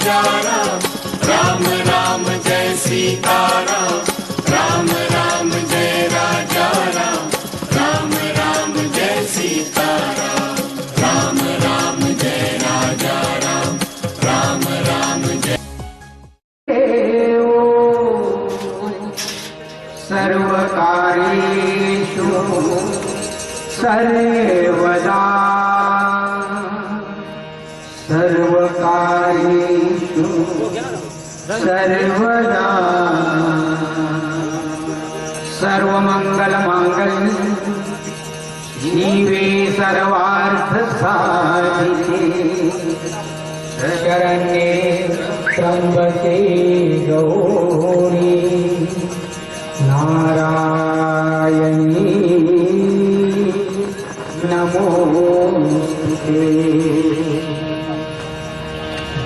राजा राम, राम राम जय सीता राम, राम राम जय राजा राम, राम राम जय सीता राम, राम राम जय राजा राम, राम राम जय। सर्वकार्येषु सर्वदा सर्वकार्येषु सर्वदा सर्वमंगलमांगल्ये जीवे सर्वार्थसाधिके शरण्ये त्र्यंबके गौरी नारायणी नमोस्तुते।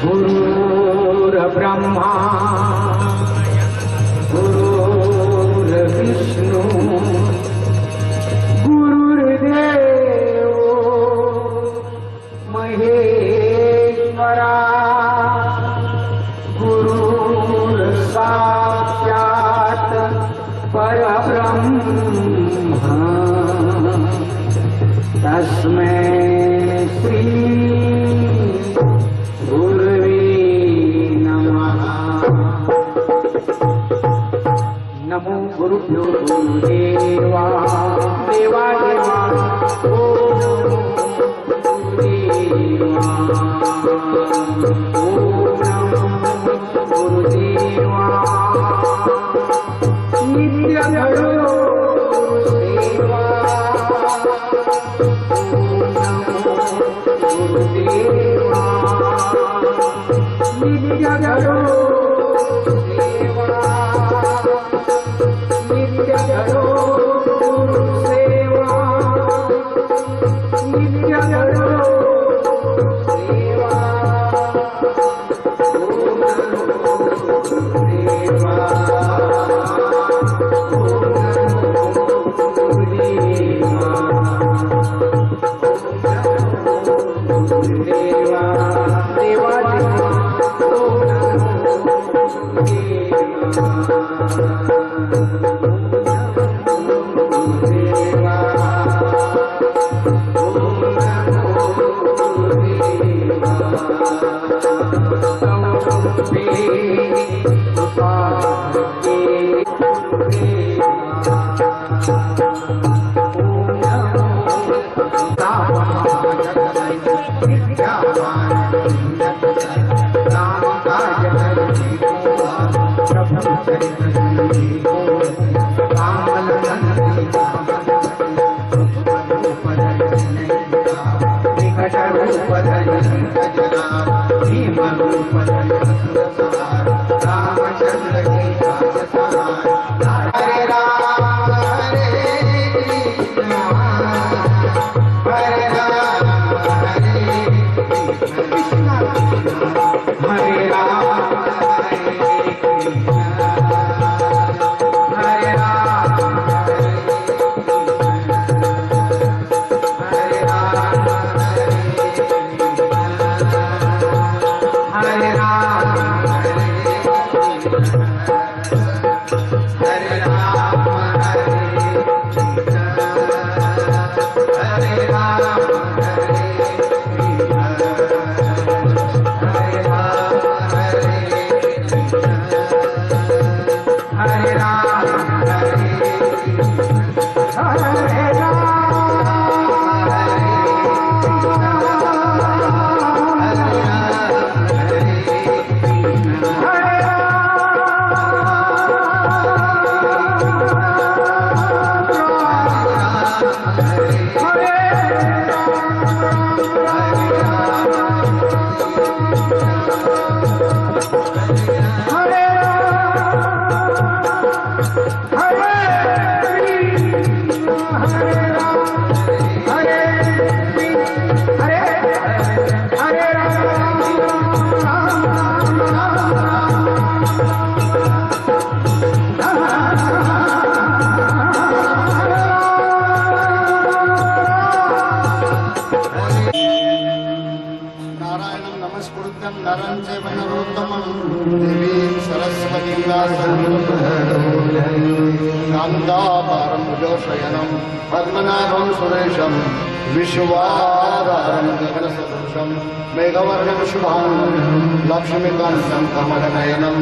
गुरुर्ब्रह्मा गुरुर्विष्णु गुरुर्देवो महेश्वरा गुरुर्साक्षात् परब्रह्म तस्मै श्री गुरवे नमः। नमो गुरुभ्यो गुरुदेवा देवा देवा ओ नमो गुरुदेवा ओ नमो गुरुदेवा। नित्य करो सेवा ओ नमो गुरुदेवा। नित्य करो सेवा नित्य करो सेवा नित्य करो सेवा ओ नमो गुरुदेवा ओ नमो गुरुदेवा गुरुदेवा देवा देवा ओ नमो गुरुदेवा। नरं चैव नरोत्तमं देवीं सरस्वतीं व्यासं शान्ताकारं भुजगशयनं पद्मनाभं सुरेशं विश्ववाधारं गगनसदृशं मेघवर्णं शुभाङ्गं लक्ष्मीकान्तं कमलनयनं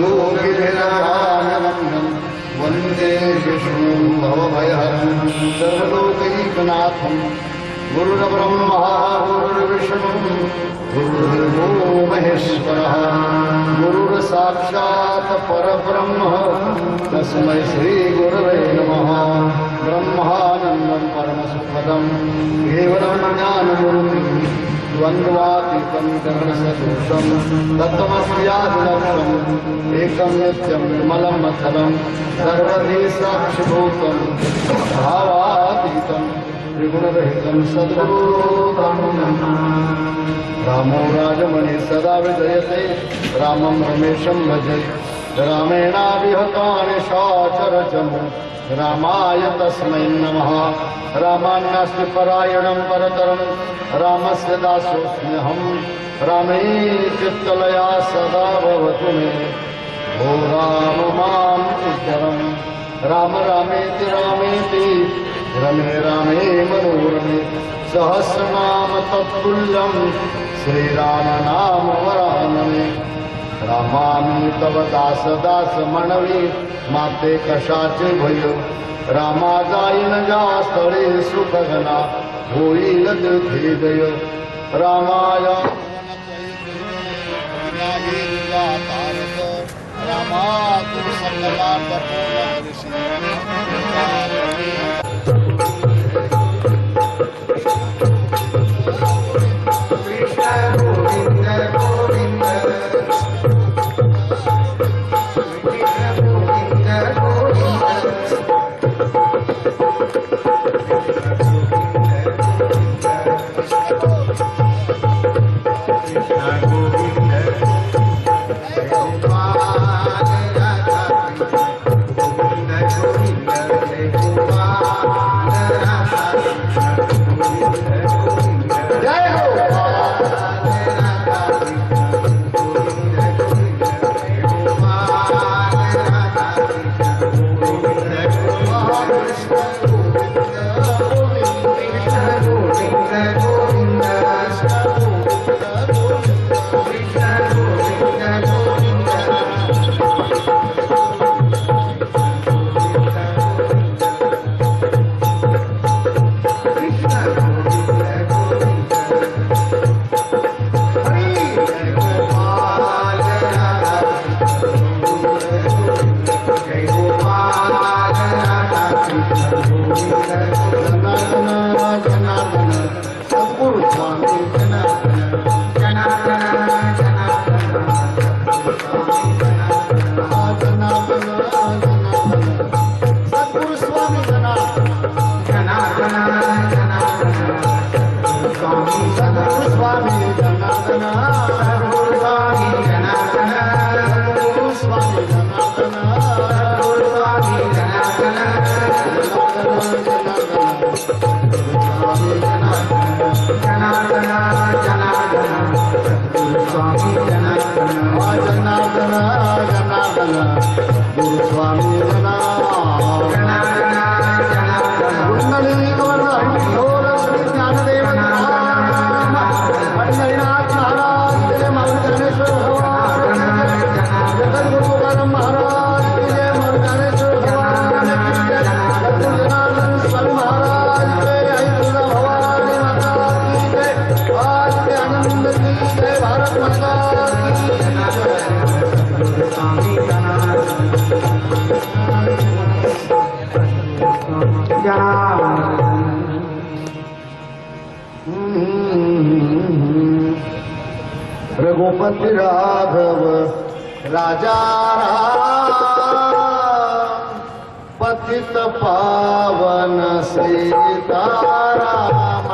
योगिभिरानन्दं वन्दे विष्णुं भवभयहरं सर्वलोकैकनाथं गुरुर्ब्रह्मा गुरुर्विष्णुः गुरुर्देवो महेश्वरः गुरुर्साक्षात् परब्रह्म तस्मै श्रीगुरवे नमः ब्रह्मानन्दं परमसुखदं केवलं ज्ञानमूर्तिं द्वन्द्वातीतं गगनसदृशं तत्त्वमस्यादिलक्ष्यम् एकं नित्यं निर्मलं मथनं सर्वधी साक्षिभूतं भावातीतं त्रिगुणरहितं सद्गुरुं रामो राजमणि सदा विजयते रामं रमेशं भजे रामेणाभिहतानि शाचरजम् रामाय तस्मै नमः रामान्नास्ति परायणं परतरं रामस्य दासोऽस्म्यहं रामे चित्तलया सदा भवतु मे भो राम मां उत्तरम् राम रामेति रामेति रमे रामे मनोरमे सहस्रनाम तत्तुल्यं श्रीराम नाम वरानने रामामि तव दास दास म्हणवी माते कशाचे भय रामा जाईन ज्या स्थळे सुखगना होईल तेथे जय रामाय रामा तू सकला रघुपति राघव राजा राम पतित पावन सीताराम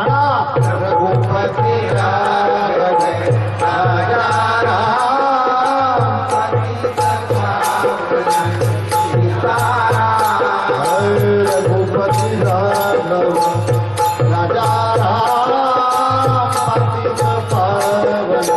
रघुपति राघव राजा राम पतित पावन सीताराम रघुपति राघव राजा राम पतित पावन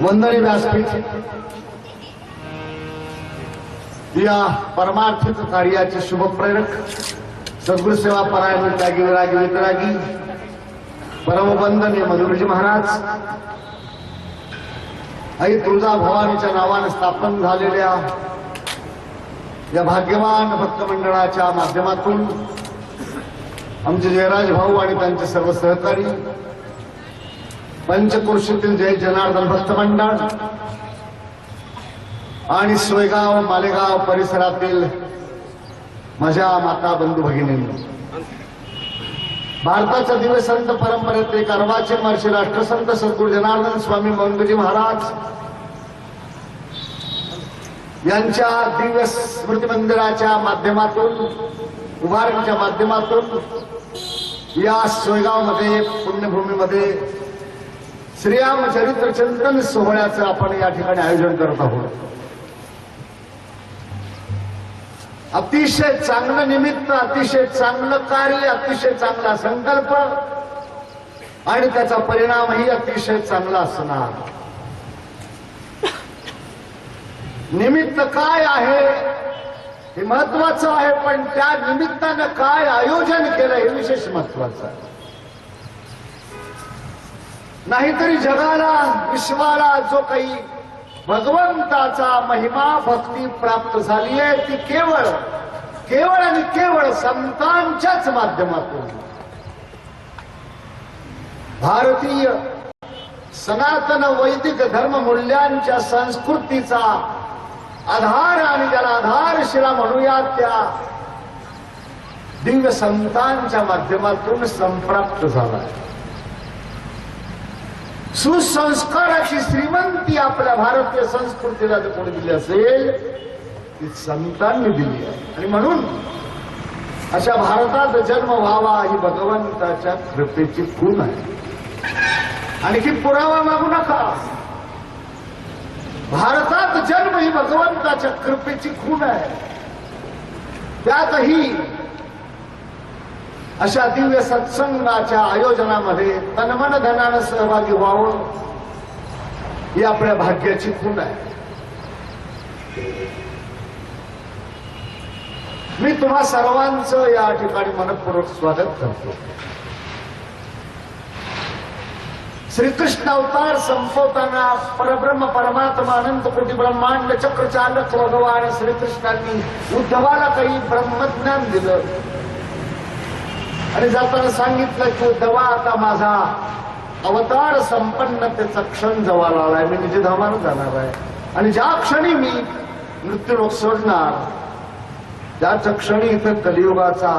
वंदनी व्यासपीठ या परमार्थिक कार्याचे शुभप्रेरक सद्गुरु सेवा परायण त्यागी विरागी वितरागी परमवंदनीय मधुरजी महाराज आई तुळजा भवानीच्या नावाने स्थापन झालेल्या या भाग्यवान भक्त मंडळाच्या माध्यमातून आमचे जयराज भाऊ आणि त्यांचे सर्व सहकारी पंचक्रोशीतील जय जनार्दन भक्त मंडळ आणि सोयगाव मालेगाव परिसरातील माझ्या माता बंधू भगिनींनी भारताच्या दिव्य संत परंपरेत एक अर्वाचीन महर्षी राष्ट्रसंत सद्गुरू जनार्दन स्वामी मंगजी महाराज यांच्या दिव्य स्मृती मंदिराच्या माध्यमातून उभारणीच्या माध्यमातून या सोयगावमध्ये पुण्यभूमीमध्ये श्रीराम चरित्र चिंतन सोहळ्याचं आपण या ठिकाणी आयोजन करत आहोत. अतिशय चांगलं निमित्त, अतिशय चांगलं कार्य, अतिशय चांगला संकल्प आणि त्याचा परिणामही अतिशय चांगला असणार. निमित्त काय आहे हे महत्वाचं आहे, पण त्या निमित्तानं काय आयोजन केलं हे विशेष महत्वाचं आहे. नाहीतरी जगाला विश्वाला जो काही भगवंताचा महिमा भक्ती प्राप्त झाली आहे ती केवळ आणि केवळ संतांच्याच माध्यमातून. भारतीय सनातन वैदिक धर्म मूल्यांच्या संस्कृतीचा आधार आणि ज्याला आधारशिला म्हणूयात त्या दिव्य संतांच्या माध्यमातून संप्राप्त झाला. सुसंस्काराची श्रीमंती आपल्या भारतीय संस्कृतीला जर कोणी दिली असेल ती संतांनी दिली आहे. आणि म्हणून अशा भारतात जन्म व्हावा ही भगवंताच्या कृपेची खूण आहे. आणखी पुरावा मागू नका. भारतात जन्म ही भगवंताच्या कृपेची खूण आहे. त्यातही अशा दिव्य सत्संगाच्या आयोजनामध्ये तनमन धनानं सहभागी व्हावं ही आपल्या भाग्याची खूण आहे. मी तुम्हा सर्वांचं या ठिकाणी मनपूर्वक स्वागत करतो. श्रीकृष्ण अवतार संपवताना परब्रह्म परमात्मा अनंत कोटी ब्रह्मांड चक्रचालक भगवान श्रीकृष्णांनी उद्धवाला काही ब्रह्मज्ञान दिलं आणि जाताना सांगितलं की उद्धवा आता माझा अवतार संपन्नतेचा क्षण जवळ आलाय. मी निजधामानं जाणार आहे आणि ज्या क्षणी मी मृत्यूलोक सोडणार त्याच क्षणी इथं कलियुगाचा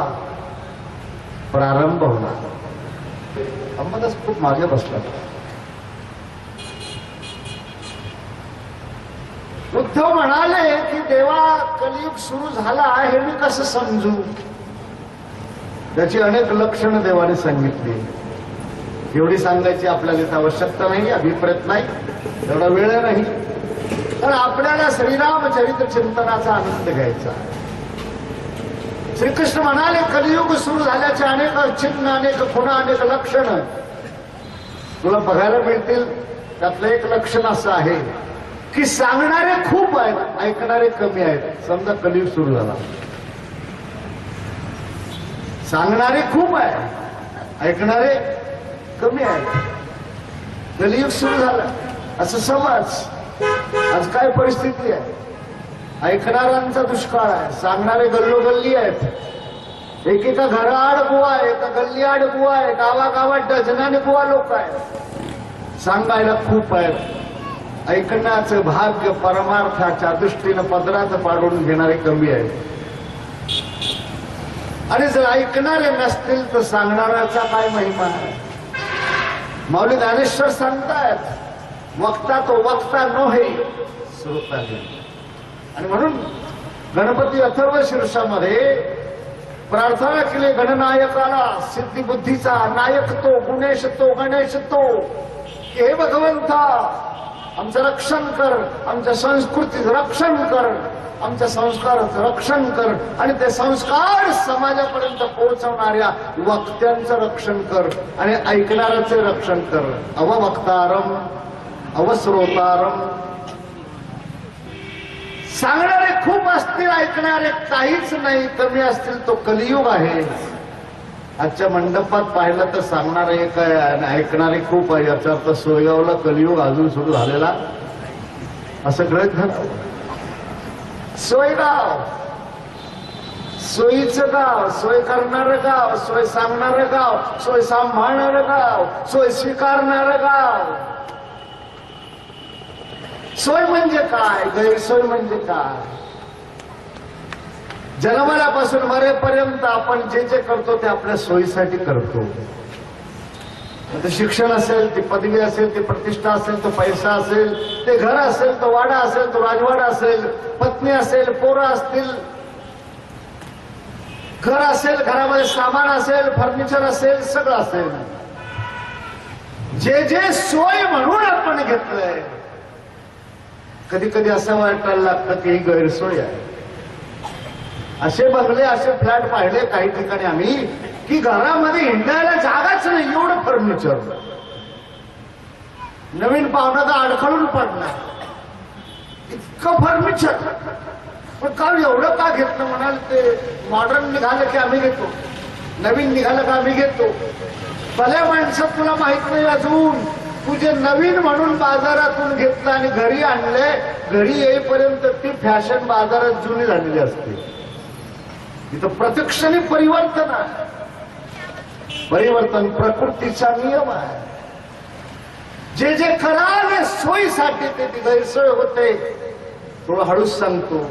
प्रारंभ होणार. अंबादास खूप मागे बसला. उद्धव म्हणाले की देवा कलियुग सुरू झाला आहे मी कसं समजू. त्याची अनेक लक्षणं देवाने सांगितली. एवढी सांगायची आपल्याला इथं आवश्यकता नाही, अभिप्रेत नाही, एवढा वेळ नाही. तर आपल्याला श्रीराम चरित्र चिंतनाचा आनंद घ्यायचा. श्रीकृष्ण म्हणाले कलियुग सुरू झाल्याचे अनेक चिन्ह, अनेक खुणा, अनेक लक्षणं तुला बघायला मिळतील. त्यातलं एक लक्षण असं आहे की सांगणारे खूप आहेत, ऐकणारे कमी आहेत. समजा कलियुग सुरू झाला, सांगणारे खूप आहे, ऐकणारे कमी आहेत. कलियुग सुरू झाला असं समज. आज काय परिस्थिती आहे? ऐकणाऱ्यांचा दुष्काळ आहे, सांगणारे गल्लोगल्ली आहेत. एकेका घराआड बुवा आहे, एका गल्ली आड बुवा आहे, गावागावात डझनाने बुवा लोक आहेत. सांगायला खूप आहेत, ऐकण्याचं भाग्य परमार्थाच्या दृष्टीनं पदरात पाडून घेणारे कमी आहेत. आणि जर ऐकणारे नसतील तर सांगणाऱ्याचा काय महिमा आहे. माऊली ज्ञानेश्वर सांगतायत वक्ता तो वक्ता नोहे श्रोता है. आणि म्हणून गणपती अथर्व शीर्षामध्ये प्रार्थना केली गणनायकाला, सिद्धिबुद्धीचा नायक तो, गुणेश तो, गणेश तो. हे भगवंता आमचं रक्षण कर, आमच्या संस्कृतीचं रक्षण कर, आमच्या संस्काराचं रक्षण कर आणि ते संस्कार समाजापर्यंत पोहोचवणाऱ्या वक्त्यांचं रक्षण कर आणि ऐकणाऱ्याचे रक्षण कर. अववक्तारम अवस्रोतारम. सांगणारे खूप असतील, ऐकणारे काहीच नाही कमी असतील. तो कलियुग आहे. आजच्या मंडपात पाहिलं तर सांगणारे एक आहे आणि ऐकणारे खूप आहे. याचा अर्थ सोयगावला कलियुग अजून सुरू झालेला असं गृहीत धरावं. सोयगाव, सोयीचं गाव, सोय करणारं गाव, सोय सांगणारं गाव, सोय सांभाळणारं गाव, सोय स्वीकारणारं गाव. सोय म्हणजे काय, गैरसोय म्हणजे काय? जन्मल्यापासून मरेपर्यंत आपण जे जे करतो ते आपल्या सोयीसाठी करतो. ते शिक्षण असेल, ती पदवी असेल, ती प्रतिष्ठा असेल, तो पैसा असेल, ते घर असेल, तो वाडा असेल, तो राजवाडा असेल, पत्नी असेल, पोरं असतील, घर असेल, घरामध्ये सामान असेल, फर्निचर असेल, सगळं असेल. जे जे सोय म्हणून आपण घेतलंय, कधी कधी असं वाटायला लागतं की ही गैरसोय आहे. असे बंगले, असे फ्लॅट पाहिले काही ठिकाणी आम्ही की घरामध्ये हिंडायला जागाच नाही, एवढं फर्निचर. नवीन पाहुणा तर अडखळून पडणार, इतकं फर्निचर. पण काल एवढं का घेतलं म्हणाल, ते मॉडर्न निघालं की आम्ही घेतो, नवीन निघालं का आम्ही घेतो. भल्या माणसात तुला माहित नाही अजून, तुझे नवीन म्हणून बाजारातून घेतलं आणि घरी आणले. घरी येईपर्यंत ती फॅशन बाजारात जुनी झालेली असते. इथं प्रत्यक्षाने परिवर्तन आहे. परिवर्तन प्रकृतीचा नियम आहे. जे जे करावे सोयीसाठी ते गैरसोय होते. थोडं हळूच सांगतो,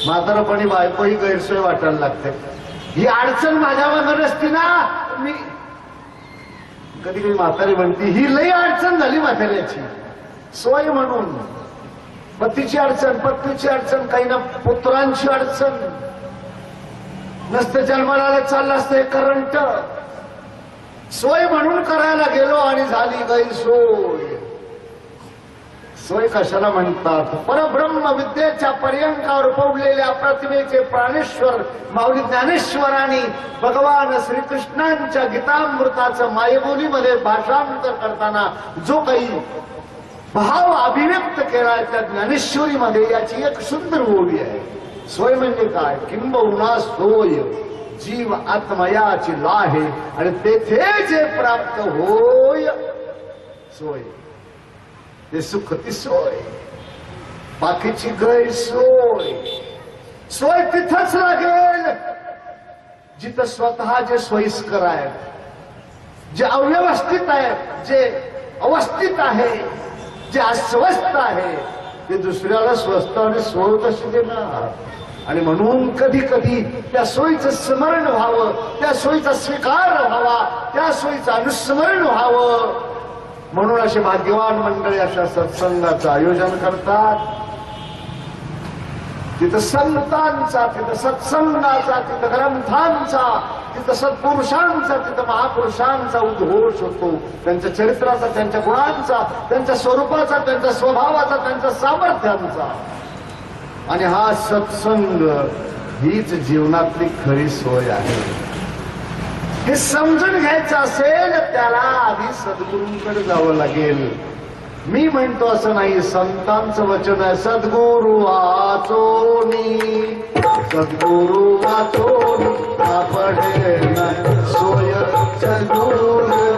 म्हातारपणी बायको ही गैरसोय वाटायला लागते. ही अडचण माझ्या मनात असती ना, मी कधी कधी म्हातारी म्हणते ही लई अडचण झाली म्हाताऱ्याची. सोय म्हणून पतीची अडचण, पत्नीची अडचण, काही ना पुत्रांची अडचण. नसते जन्माला चाललं असते करंट. सोय म्हणून करायला गेलो आणि झाली गैरसोय. सोय कशाला म्हणतात? परब्रह्म विद्येच्या पर्यंकावर पडलेल्या प्रतिमेचे प्राणेश्वर माऊली ज्ञानेश्वरांनी भगवान श्रीकृष्णांच्या गीतामृताचं मायबोलीमध्ये भाषांतर करताना जो काही भाव अभिव्यक्त केलाय त्या ज्ञानेश्वरीमध्ये याची एक सुंदर ओवी आहे. सोय म्हणजे काय? किंबहुना सोय जीव आत्मयाची लाहे आणि तेथे जे प्राप्त होय सोय, ते सुख ती सोय. बाकीची गैरसोय. सोय तिथंच लागेल जिथं स्वतः जे सोयीस्कर आहेत, जे अव्यवस्थित आहेत, जे अवस्थित आहे, जे अस्वस्थ आहे, ते दुसऱ्याला स्वस्त आणि सोय कशी देणार? आणि म्हणून कधी कधी त्या सोयीचं स्मरण व्हावं, त्या सोयीचा स्वीकार व्हावा, त्या सोयीचं अनुस्मरण व्हावं म्हणून असे भाग्यवान मंडळी अशा सत्संगाचं आयोजन करतात. तिथं संतांचा, तिथं सत्संगाचा, तिथं ग्रंथांचा, तिथं सत्पुरुषांचा, तिथं महापुरुषांचा उद्घोष होतो. त्यांच्या चरित्राचा, त्यांच्या गुणांचा, त्यांच्या स्वरूपाचा, त्यांच्या स्वभावाचा, त्यांच्या सामर्थ्यांचा. आणि हा सत्संग हीच जीवनातली खरी सोय आहे. हे समजून घ्यायचं असेल त्याला आधी सद्गुरूंकडे जावं लागेल. मी म्हणतो असं नाही, संतांचं वचन आहे. सद्गुरु वाचोनी, सद्गुरु वाचोनी आपडे सोय. सद्गुरु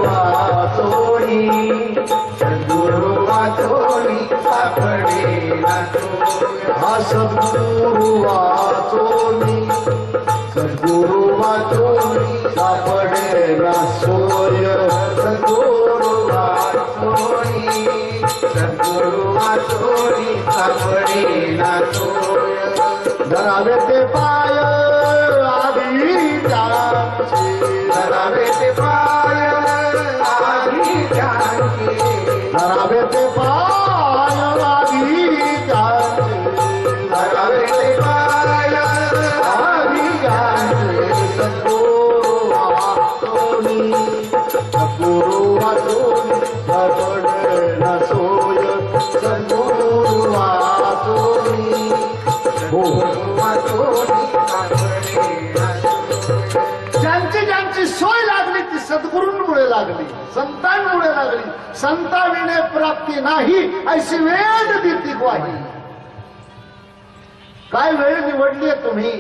वाचोनी, सद्गुरु वाचोनी आपडे हा सद्गुरु वाचोनी, सद्गुरु वाचोनी आपडे सोय. सद्गुरु वाचोनी, सद्गुरु वाचोनी आपडे सोय. धरावे ते पाय आधी त्यांचे, धरावे ते पाय आधी त्यांचे, धरावे ते पाय आधी त्यांचे, धरावे ते पाय आधी त्यांचे. सद्गुरु वाचोनी, सद्गुरु वाचोनी आपडे सोय. सद्गुरु वाचोनी, ज्यांची ज्यांची सोय लागली ती सद्गुरूंमुळे लागली, संतांमुळे लागली. करी, संताविणे प्राप्ती नाही ऐशी वेद देती ग्वाही. काय वेळ निवडली तुम्ही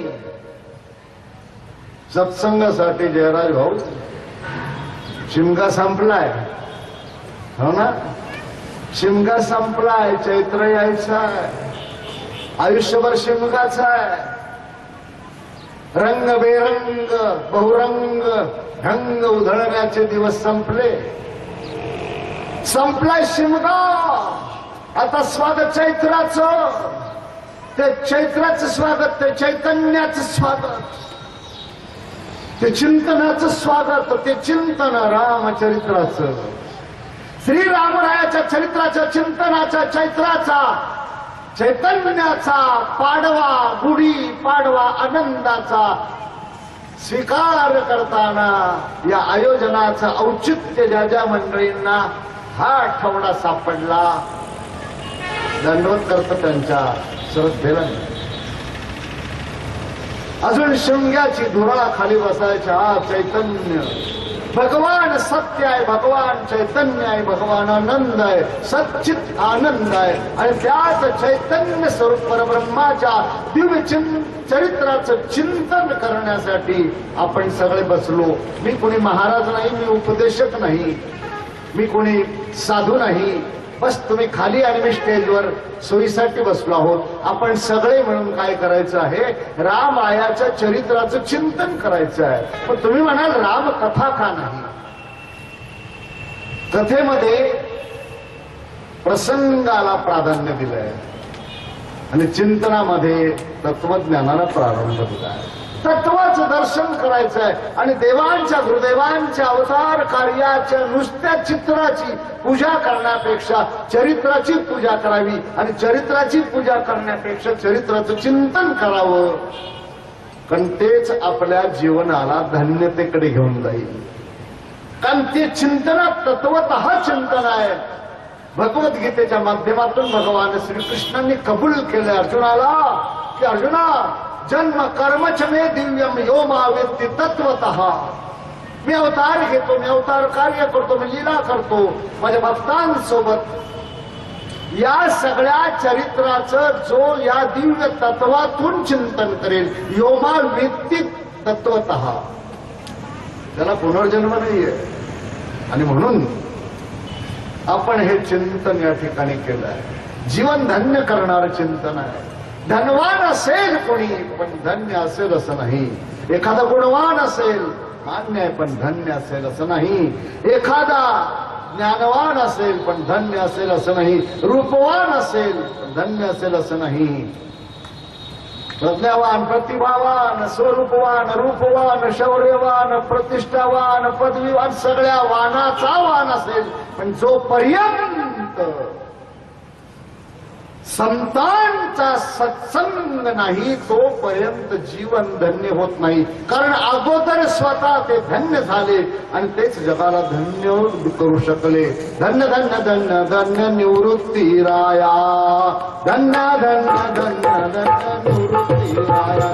सत्संगासाठी जयराज भाऊ? शिमगा संपलाय, हो ना? शिमगा संपलाय, चैत्र यायचा आयुष्यभर शिमगाचा आहे. रंग बेरंग बहुरंग ढंग उधळण्याचे दिवस संपले. संपलाय शिमगा. आता स्वागत चैत्राचं. ते चैत्राचं स्वागत, ते चैतन्याचं स्वागत, ते चिंतनाचं स्वागत, ते चिंतन रामचरित्राचं, श्रीरामरायाच्या चरित्राच्या चिंतनाच्या चैत्राचा चैतन्याचा पाडवा, गुढी पाडवा आनंदाचा स्वीकार करताना या आयोजनाचं औचित्य ज्या ज्या मंडळींना हा आठवडा सापडला, दंडवत करतो त्यांच्या श्रद्धेला. अजून शिमग्याची धुरा खाली बसायच्या. चैतन्य भगवान सत्य आहे, भगवान चैतन्य आहे, भगवान आनंद आहे, सच्चित आनंद आहे. आणि त्याच चैतन्य स्वरूप परब्रह्माच्या दिव्य चरित्राचं चिंतन करण्यासाठी आपण सगळे बसलो. मी कोणी महाराज नाही, मी उपदेशक नाही, मी कोणी साधू नाही. बस तुम्ही खाली आणि मी स्टेजवर सोयीसाठी बसलो आहोत. आपण सगळे मिळून काय करायचं आहे? रामायाच्या चरित्राचं चिंतन करायचं आहे. पण तुम्ही म्हणाल राम कथा का नाही? कथेमध्ये प्रसंगाला प्राधान्य दिलंय आणि चिंतनामध्ये तत्वज्ञानाला प्रारंभ दिलाय. तत्वाचं दर्शन करायचं आहे आणि देवांच्या गुरुदेवांच्या अवतार कार्याच्या नुसत्या चित्राची पूजा करण्यापेक्षा चरित्राची पूजा करावी आणि चरित्राची पूजा करण्यापेक्षा चरित्राचं चिंतन करावं. कारण तेच आपल्या जीवनाला धन्यतेकडे घेऊन जाईल. कारण ते चिंतनात तत्वतः चिंतन आहे. भगवद्गीतेच्या माध्यमातून भगवान श्रीकृष्णांनी कबूल केले अर्जुनाला की अर्जुना, जन्म कर्मच मे दिव्यम यो मावेत्ति तत्वतः. मी अवतार घेतो, मी अवतार कार्य करतो, मी लीला करतो माझ्या भक्तांसोबत. या सगळ्या चरित्राचं जो या दिव्य तत्वातून चिंतन करेल, यो मावेत्ति तत्वतः, त्याला पुनर्जन्म नाहीये. आणि म्हणून आपण हे चिंतन या ठिकाणी केलं आहे. जीवन धन्य करणारं चिंतन आहे. धनवान असेल कोणी, पण धन्य असेल असं नाही. एखादा गुणवान असेल मान्य आहे, पण धन्य असेल असं नाही. एखादा ज्ञानवान असेल पण धन्य असेल असं नाही. रूपवान असेल पण धन्य असेल असं नाही. प्रज्ञावान, प्रतिभावान, स्वरूपवान, रूपवान, शौर्यवान, प्रतिष्ठावान, पदवीवान, सगळ्या वानाचा वान असेल, पण जोपर्यंत संतांचा सत्संग नाही तोपर्यंत जीवन धन्य होत नाही. कारण अगोदर स्वतः ते धन्य झाले आणि तेच जगाला धन्य करू शकले. धन्य धन्य धन्य धन्य निवृत्ती राया, धन्य धन्य धन्य धन्य निवृत्ती राया.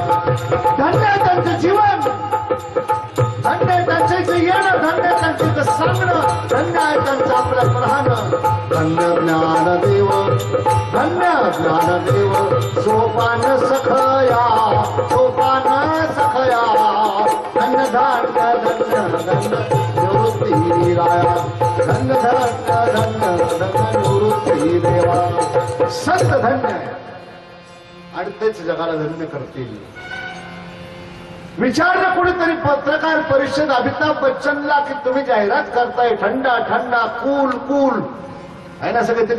धन्य त्यांचं जीवन, धन्य त्यांचे येणं, धन्य त्यांचं सांगणं, धन्य आहे त्यांचं आपलं राहणं. धन्य ज्ञानदेव, धन्य ज्ञानदेव, सोपान सखया, सोपान सखया. धन्य धन्य धन्य धन्य निवृत्ती राया, धन्य धन्य धन्य धन्य निवृत्ती देवा. संत धन्य आहे आणि तेच जगाला धन्य करतील. विचारलं कोणीतरी पत्रकार परिषद अमिताभ बच्चनला की तुम्ही जाहिरात करताय ठंडा ठंडा कूल कूल आहे ना, असं काहीतरी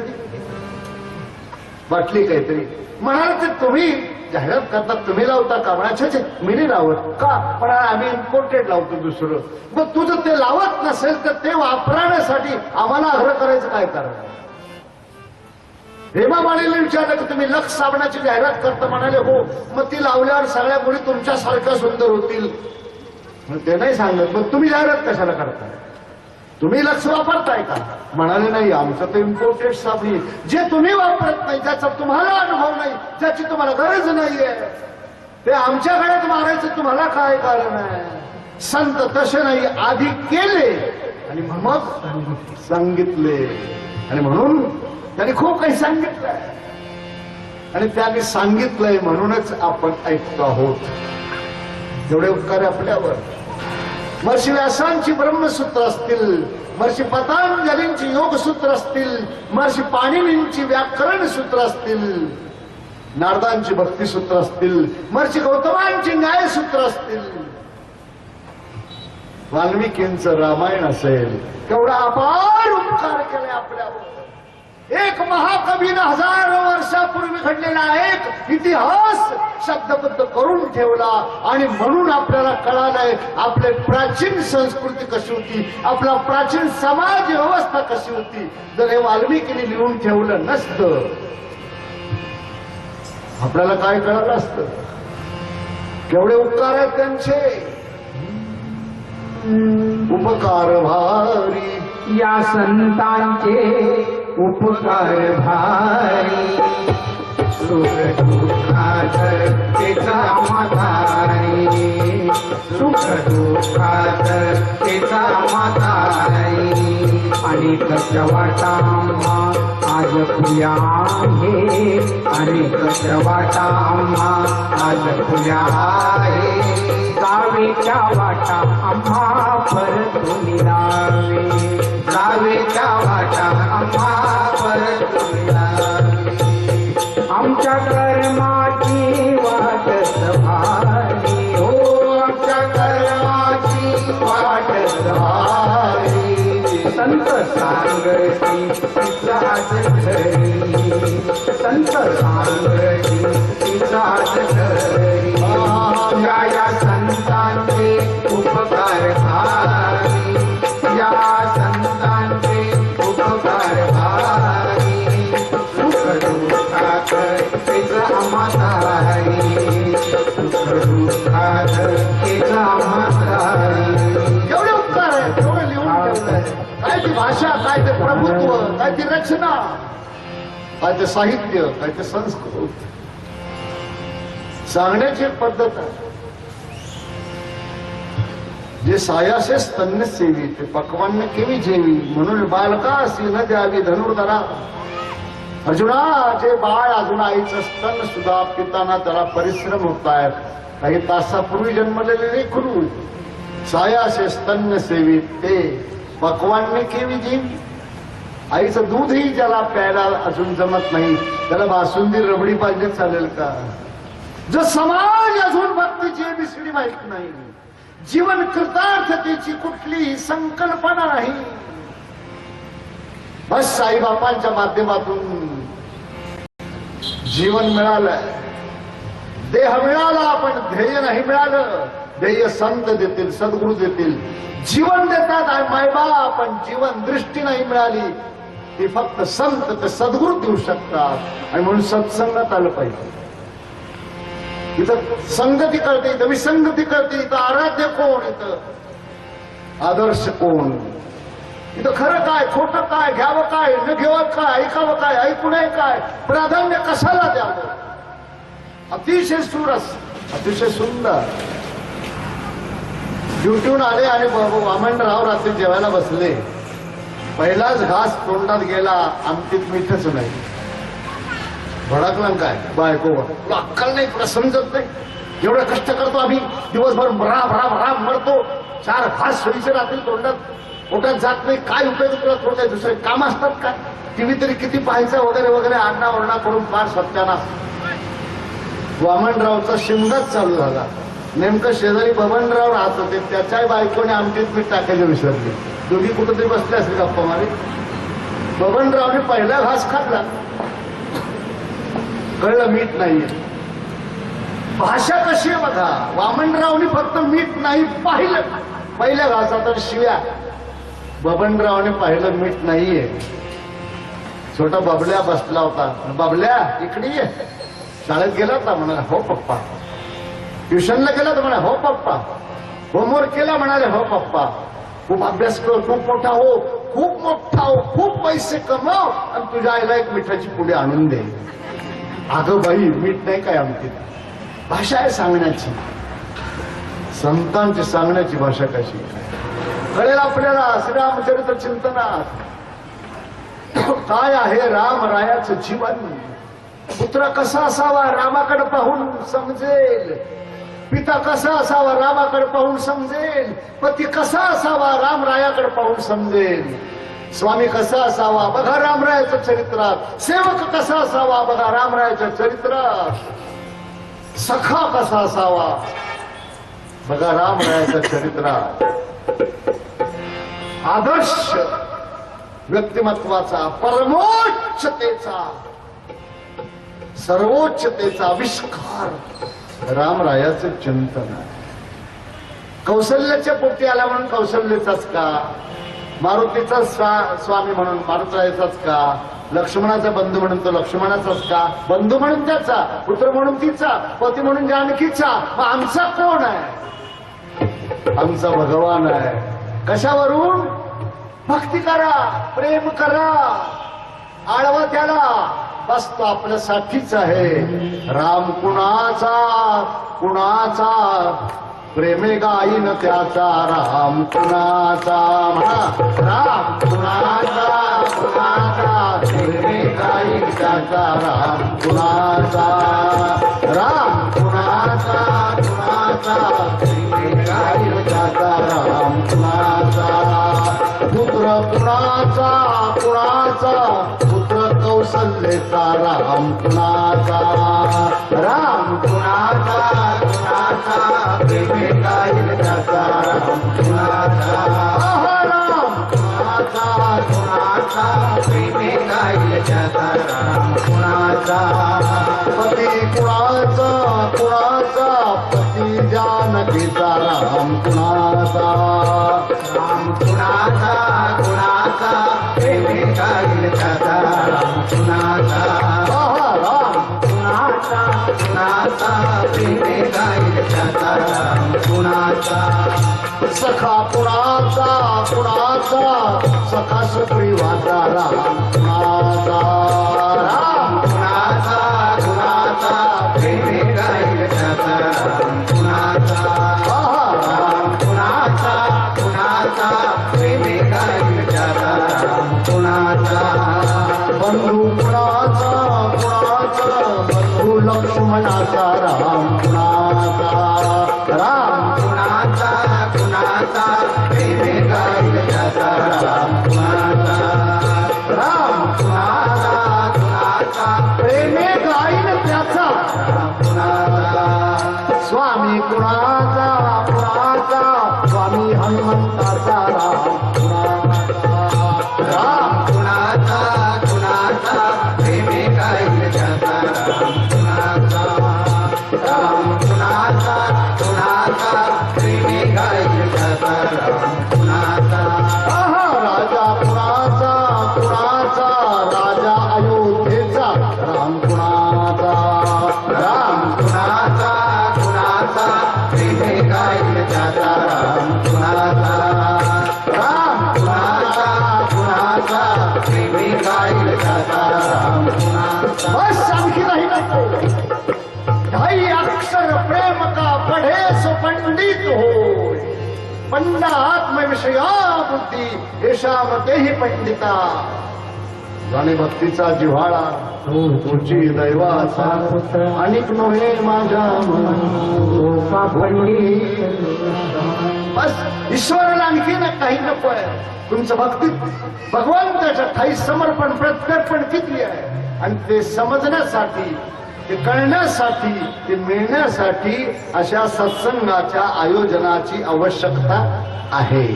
बाटली काहीतरी म्हणाल की तुम्ही जाहिरात करतात, तुम्ही लावता का? म्हणायचे मी नाही लावत. का? पण आम्ही इम्पोर्टेड लावतो दुसरं. मग तुझं ते लावत नसेल तर ते वापरण्यासाठी आम्हाला आग्रह करायचं काय कारण? हेमा मालिनीने विचारलं की तुम्ही लक्स साबणाची जाहिरात करता, म्हणाले हो. मग ती लावल्यावर सगळ्या मुली तुमच्यासारख्या सुंदर होतील. मग ते नाही सांगत, मग तुम्ही जाहिरात कशाला करताय? तुम्ही लक्स वापरताय का? म्हणाले नाही, आमचं तर इम्पोर्टेड साबणी. जे तुम्ही वापरत नाही, ज्याचा तुम्हाला अनुभव नाही, ज्याची तुम्हाला गरज नाहीये, ते आमच्या गळ्यात मारायचं तुम्हाला काय कारण आहे? संत तसे नाही, आधी केले आणि मग सांगितले आणि म्हणून त्यांनी खूप काही सांगितलंय आणि त्यांनी सांगितलंय म्हणूनच आपण ऐकतो आहोत. एवढे उपकार आहे आपल्यावर. महर्षी व्यासांची ब्रह्मसूत्र असतील, महर्षी पतंजलींची योगसूत्र असतील, महर्षी पाणिनींची व्याकरण सूत्र असतील, नारदांची भक्तिसूत्र असतील, महर्षी गौतमांची न्यायसूत्र असतील, वाल्मिकींचं रामायण असेल. केवढा अपार उपकार केलाय आपल्यावर. एक महाकवीनं हजारो वर्षापूर्वी घडलेला एक इतिहास शब्दबद्ध करून ठेवला आणि म्हणून आपल्याला कळालंय आपले प्राचीन संस्कृती कशी होती, आपला प्राचीन समाज व्यवस्था कशी होती. जर हे वाल्मिकीने लिहून ठेवलं नसतं आपल्याला काय कळलं असतं. केवढे उपकार आहेत त्यांचे. उपकार भारी या संतांचे उपकार भारी, सुख दुःखात तेचा माधारी, सुख दुःखात तेचा माधारी. अनेक वाटा आज फुल्या आहे, अनेक वाटा आज फुल्या आहे. जावेच्या वाटा आम्हा परतून लावे, जावेच्या वाटा आम्हा परतून लावे. आमच्या कर्माची वाटच भारी, हो आमच्या कर्माची वाटच भारी. संत सांगती तिचाच घरी, संत सांगती तिचाच घरी. या संतांचे उपकार भारी, या संतांचे उपकार भारी. सुख दुःखात तेचा माधारी, सुख दुःखात तेचा माधारी. एवढे उपकार आहेत. एवढं लिहून ठेवलंय. काय ती भाषा, काय ते प्रभुत्व, काय ती रचना, काय ते साहित्य, काय ते संस्कृत. सांगण्याची एक पद्धत आहे. जे सायासे स्तन्य सेवी ते पक्वान्न केवी जेवी, म्हणून बालकासी न द्यावी धनुर्धरा. अर्जुना, जे बाळ अजून आईचं स्तन सुद्धा पिताना त्याला परिश्रम होत आहेत. काही तासापूर्वी जन्मलेले लेकरू सायासे स्तन्य सेवी ते पक्वान्न केवी जेवी. आईचं दूधही ज्याला प्यायला अजून जमत नाही त्याला बासुंदी रबडी पाहिजे चालेल का? जो समाज अजून भक्तीची एबीसीडी माहित नाही, जीवन कृतार्थतेची कुठलीही संकल्पना नाही, बस साईबापांच्या माध्यमातून जीवन मिळालंय, देह मिळाला पण ध्येय नाही मिळालं. ध्येय संत देतील, सद्गुरू देतील, जीवन देतात मायबाप, पण जीवन दृष्टी नाही मिळाली ती फक्त संत ते सद्गुरू देऊ शकतात. आणि म्हणून सत्संगात आलं पाहिजे. इथं संगती कळते, इथं विसंगती कळते, इथं आराध्य कोण, इथं आदर्श कोण, इथं खरं काय, खोटं काय, घ्यावं काय, न घ्यावं काय, ऐकावं काय, ऐकू नये काय, प्राधान्य कशाला द्यावं. अतिशय सुरस, अतिशय सुंदर. ड्युटीहून आले आणि वामनराव रात्री जेवायला बसले. पहिलाच घास तोंडात गेला, आमटीत मीठच नाही. भडकला काय बायकोवर, तुला अक्कल नाही, तुला समजत नाही, एवढं कष्ट करतो आम्ही, दिवसभर भरा भरा भरा मरतो, 4 घास सोयीचे राहतील तोंडात, पोटात जात नाही, काय उपयोग तुला, थोडं काही दुसरे काम असतात काय, टीव्ही तरी किती पाहायचं वगैरे वगैरे, आरडा ओरडा करून फार सत्यानाश. वामनरावचा शिमगाच चालू झाला. नेमकं शेजारी बबनराव राहत होते, त्याच्या बायकोने आमटीत मीठ टाकायचं विसरले. दोघी कुठेतरी बसले असले गप्पा मारी. बबनरावने पहिला घास खाल्ला, कळलं मीठ नाहीये. भाषा कशी आहे बघा. वामनरावने फक्त मीठ नाही पाहिलं, पहिल्या घासात शिव्या. बबनरावने पाहिलं मीठ नाहीये. छोटा बबल्या बसला होता. बबल्या इकडे ये. शाळेत गेला होता, म्हणाला हो पप्पा. ट्युशनला गेला तर म्हणा हो पप्पा. होमवर्क केला, म्हणाले हो पप्पा. खूप अभ्यास कर, खूप मोठा हो, खूप मोठा हो, खूप पैसे कमाव आणि तुझ्या आईला एक मिठाची पुडी आणून दे. अगं बाई, मीठ नाही काय आमची. भाषा आहे सांगण्याची. संतांची सांगण्याची भाषा कशी. कळेल आपल्याला श्रीरामचरित्र चिंतनात काय आहे रामरायाचं जीवन. पुत्र कसा असावा रामाकडे पाहून समजेल, पिता कसा असावा रामाकडे पाहून समजेल, पती कसा असावा रामरायाकडे पाहून समजेल, स्वामी कसा असावा बघा रामरायाच्या चरित्रात, सेवक कसा असावा बघा रामरायाच्या चरित्रात, सखा कसा असावा बघा रामरायाच्या चरित्रात. आदर्श व्यक्तिमत्वाचा, परमोच्चतेचा, सर्वोच्चतेचा आविष्कार रामरायाचे चिंतन आहे. कौशल्याच्या पोटी आला म्हणून कौशल्याचाच का, मारुतीचा स्वामी म्हणून मारुतीचाच का, लक्ष्मणाचा बंधू म्हणून तो लक्ष्मणाचाच का, बंधू म्हणून त्याचा, पुत्र म्हणून तिचा, पती म्हणून जानकीचा. मग आमचा कोण आहे? आमचा भगवान आहे. कशावरून? भक्ती करा, प्रेम करा, आळवा त्याला, बस तो आपल्यासाठीच आहे. राम कुणाचा कुणाचा प्रेमे गाईन त्याचा, राम कुणाचा म्हणा, राम कुणाचा कुणाचा प्रेमे गाईन त्याचा, राम कुणाचा, राम कुणाचा कुणाचा प्रेमे गाईन त्याचा, राम कुणाचा, पुत्र कुणाचा कुणाचा पुत्र कौशल्याचा, राम कुणाचा, राम कुणाचा कुणाचा प्रेमे गाईल त्याचा, राम कुणाचा, राम कुणाचा कुणाचा प्रेमे गाईल त्याचा, राम कुणाचा, पती कुणाचा कुणाचा पती जानकीचा, राम कुणाचा, राम कुणाचा कुणाचा प्रेमे गाईल त्याचा, राम कुणाचा, राम कुणाचा कुणाचा प्रेमे गाईल त्याचा, राम कुणाचा, सखा कुणाचा कुणाचा सखा सुग्रीवाचा, राम कुणाचा, राम कुणाचा कुणाचा प्रेमे गाईल त्याचा, राम कुणाचा, राम कुणाचा कुणाचा प्रेमे गाईल त्याचा, राम कुणाचा, बंधू कुणाचा कुणाचा बंधू लक्ष्मणाचा, राम कुणाचा, राम कुणाचा कुणाचा प्रेमे गाईल त्याचा, राम कुणाचा, राम कुणाचा कुणाचा प्रेमे गाईल त्याचा, राम कुणाचा, स्वामी कुणाचा कुणाचा स्वामी हनुमंताचा, राम कुणाचा, राम कुणाचा कुणाचा प्रेमे गाईल त्याचा, राम कुणाचा, राम कुणाचा कुणाचा प्रेमे गाईल त्याचा, राम कुणाचा, राजा कुणाचा कुणाचा राजा अयोध्येचा, राम कुणाचा, राम कुणाचा कुणाचा प्रेमे गाईल त्याचा, राम कुणाचा, राम कुणाचा कुणाचा प्रेमे गाईल त्याचा, राम कुणाचा. बस आणखी नाही नको. ढाई अक्षर प्रेम का पढ़े सो पंडित हो, पंडा आत्मविषया बुद्धी यशामते ही पंडिता. जाणे भक्तीचा जिव्हाळा तुझी दैवाचा अनेक नव्हे माझ्या पंडित. बस ईश्वराला आणखी ना काही नको आहे. तुमचं भक्तीत भगवंताच्या ठाई समर्पण प्रत्यर्पण किती आहे, आणि ते समजण्यासाठी, ते कळण्यासाठी, ते मिळण्यासाठी अशा सत्संगाच्या आयोजनाची आवश्यकता आहे.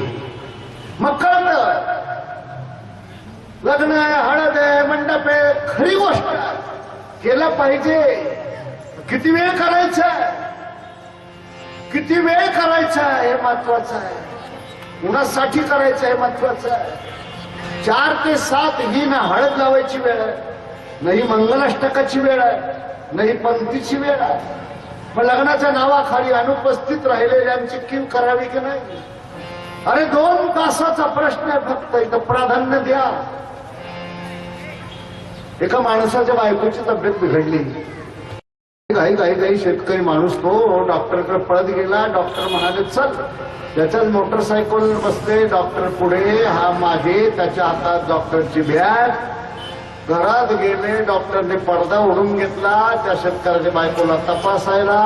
मग कळतं. लग्न आहे, हळद आहे, मंडप आहे, खरी गोष्ट आहे, केलं पाहिजे. किती वेळ करायचा आहे, किती वेळ करायचा आहे हे महत्वाचं आहे. कुणासाठी करायचं हे महत्वाचं आहे. 4 ते 7 ही ना हळद लावायची वेळ आहे, नाही मंगलाष्टकाची वेळ आहे, नाही पंक्तीची वेळ आहे. पण लग्नाच्या नावाखाली अनुपस्थित राहिलेल्यांची कीव करावी की नाही? अरे 2 तासाचा प्रश्न आहे फक्त, इथं प्राधान्य द्या. एका माणसाच्या बायकोची तब्येत बिघडली, काही काही काही शेतकरी माणूस तो डॉक्टरकडे पळत गेला. डॉक्टर म्हणाले चल. त्याच्याच मोटरसायकल बसले. डॉक्टर पुढे, हा मागे, त्याच्या हातात डॉक्टरची बॅग. घरात गेले. डॉक्टरने पडदा ओढून घेतला. त्या शेतकऱ्याच्या बायकोला तपासायला.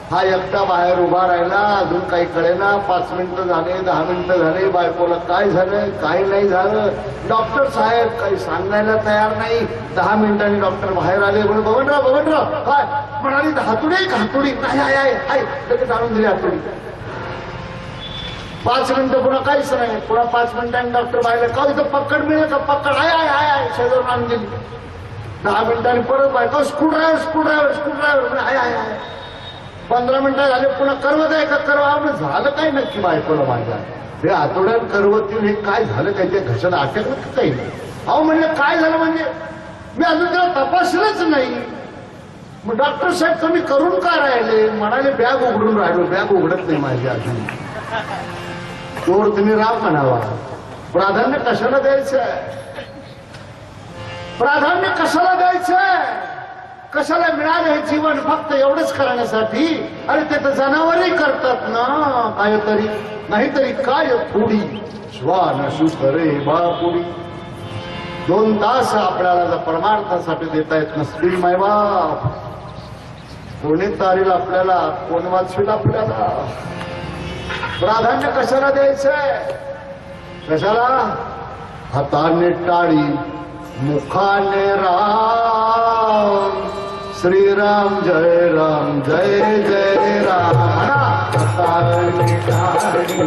हा एकटा बाहेर उभा राहिला. अजून काही कळेना. 5 मिनिटं झाले, 10 मिनिटं झाले. बायकोला काय झालं, काय नाही झालं. डॉक्टर साहेब काही सांगायला तयार नाही. 10 मिनिटांनी डॉक्टर बाहेर आले. म्हणून बबनराव काय म्हणाली, हातुडी हातुडी नाही आहे लगेच आणून दिली हातुडी. 5 मिनिटं पुन्हा काहीच नाही. पुन्हा 5 मिनिटांनी डॉक्टर बाहेर का इथं पक्कड मिळेल का, पक्कड आहे शेजारून आणून दिली. 10 मिनिटांनी परत बायको स्क्रूड्रायव्हर आहे. 15 मिनिटं झाले. पुन्हा करवत आहे का, करवा झालं काय नक्की बायकोला माझ्या हे आतोड्यात करवतील. हे काय झालं काय, त्या घशाला अटकलं की काही नाही. अहो म्हणलं काय झालं म्हणजे मी अजून त्याला तपासलंच नाही. मग डॉक्टर साहेब तुम्ही करून का राहिले. म्हणाले बॅग उघडून राहिलो. बॅग उघडत नाही माझी अजून. तोवर तुम्ही राम म्हणावा. प्राधान्य कशाला द्यायचंय, प्राधान्य कशाला द्यायचंय, कशाला मिळालं हे जीवन फक्त एवढंच करण्यासाठी. अरे ते तर जनावरही करतात ना काहीतरी, नाहीतरी काय थोडी श्वान सुकरे बापुडी. 2 तास आपल्याला जर परमार्थासाठी देता येत नसतील मायबाप, कोणी तारील आपल्याला, कोण वाचवील आपल्याला. प्राधान्य कशाला द्यायचंय, कशाला. हाताने टाळी, मुखाने राम, श्रीराम जय राम जय जय राम. हाताने टाळी,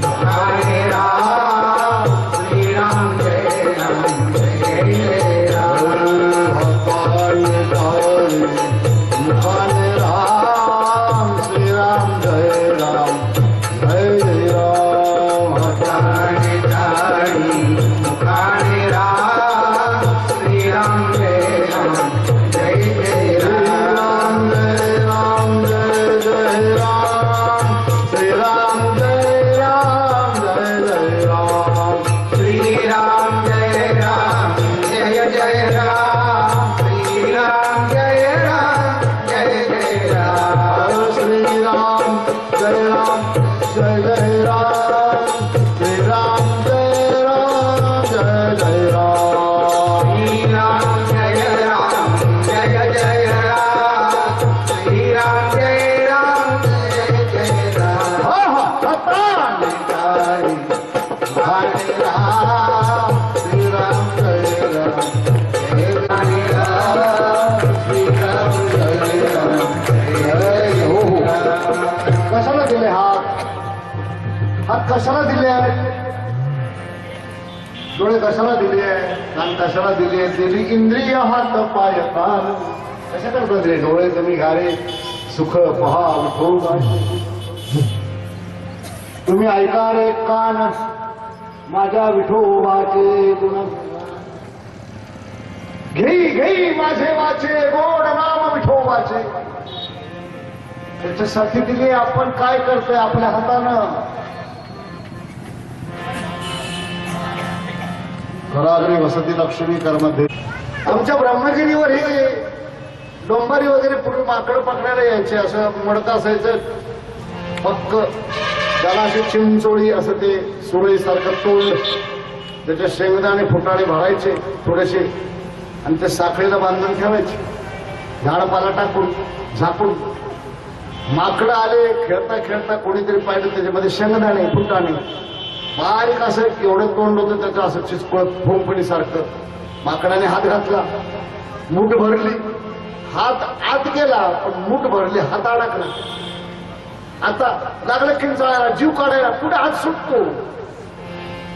मुखाने राम, श्रीराम जय राम जय जय राम. हाताने टाळी, मुखाने राम, श्रीराम जय राम जय जय राम. हाताने टाळी, मुखाने राम, श्रीराम जय राम जय जय राम. जय राम जय जय राम, श्रीराम जय राम जय जय राम. श्रीराम जय राम जय जय राम, श्रीराम जय राम जय जय राम. श्रीराम जय राम जय जय राम, श्रीराम जय राम जय जय राम. श्रीराम जय राम जय जय राम, श्रीराम जय राम जय जय राम. हाताने टाळी, मुखाने राम, श्रीराम जय राम जय जय राम. श्रीराम जय राम जय जय राम. कशाला दिले हात, हात कशाला दिले आहेत, डोळे कशाला दिले आहे, कान कशाला दिले, दिली इंद्रिय हात पाय कान. कशा करता दिले डोळे, तुम्ही घारे सुख पहा विठोबा. तुम्ही ऐका रे कान माझ्या विठोबाचे गुण. घेई घेई माझे वाचे गोड नाम विठोबाचे. त्याच्यासाठी दिले. आपण काय करतोय आपल्या हातानं. घराघरी वसती लक्ष्मी कर्मध्ये. आमच्या ब्रह्मगिरीवर हे डोंबारी वगैरे पूर्वी माकड पकडायला यायचे. असं मडकं असायचं पक्क, त्याला अशी चिंचोळी असं ते सुरईसारखं तोंड, त्याच्या शेंगदाणे फुटाणे भरायचे थोडेसे आणि ते साखळीला बांधून ठेवायचे. झाडपाला टाकून झाकून. माकडं आले खेळता खेळता, कोणीतरी पाहिलं त्याच्यामध्ये शेंगदाणे फुटाणे बारीक असं एवढं तोंड होतं त्याचं, असं चिचपळत फोंपणी सारखं. माकडाने हात घातला, मूठ भरली, हात आत गेला पण मूठ भरली, हात अडकला. आता लागलं किंचाळायला, जीव काढायला, पुढे हात सुटतो.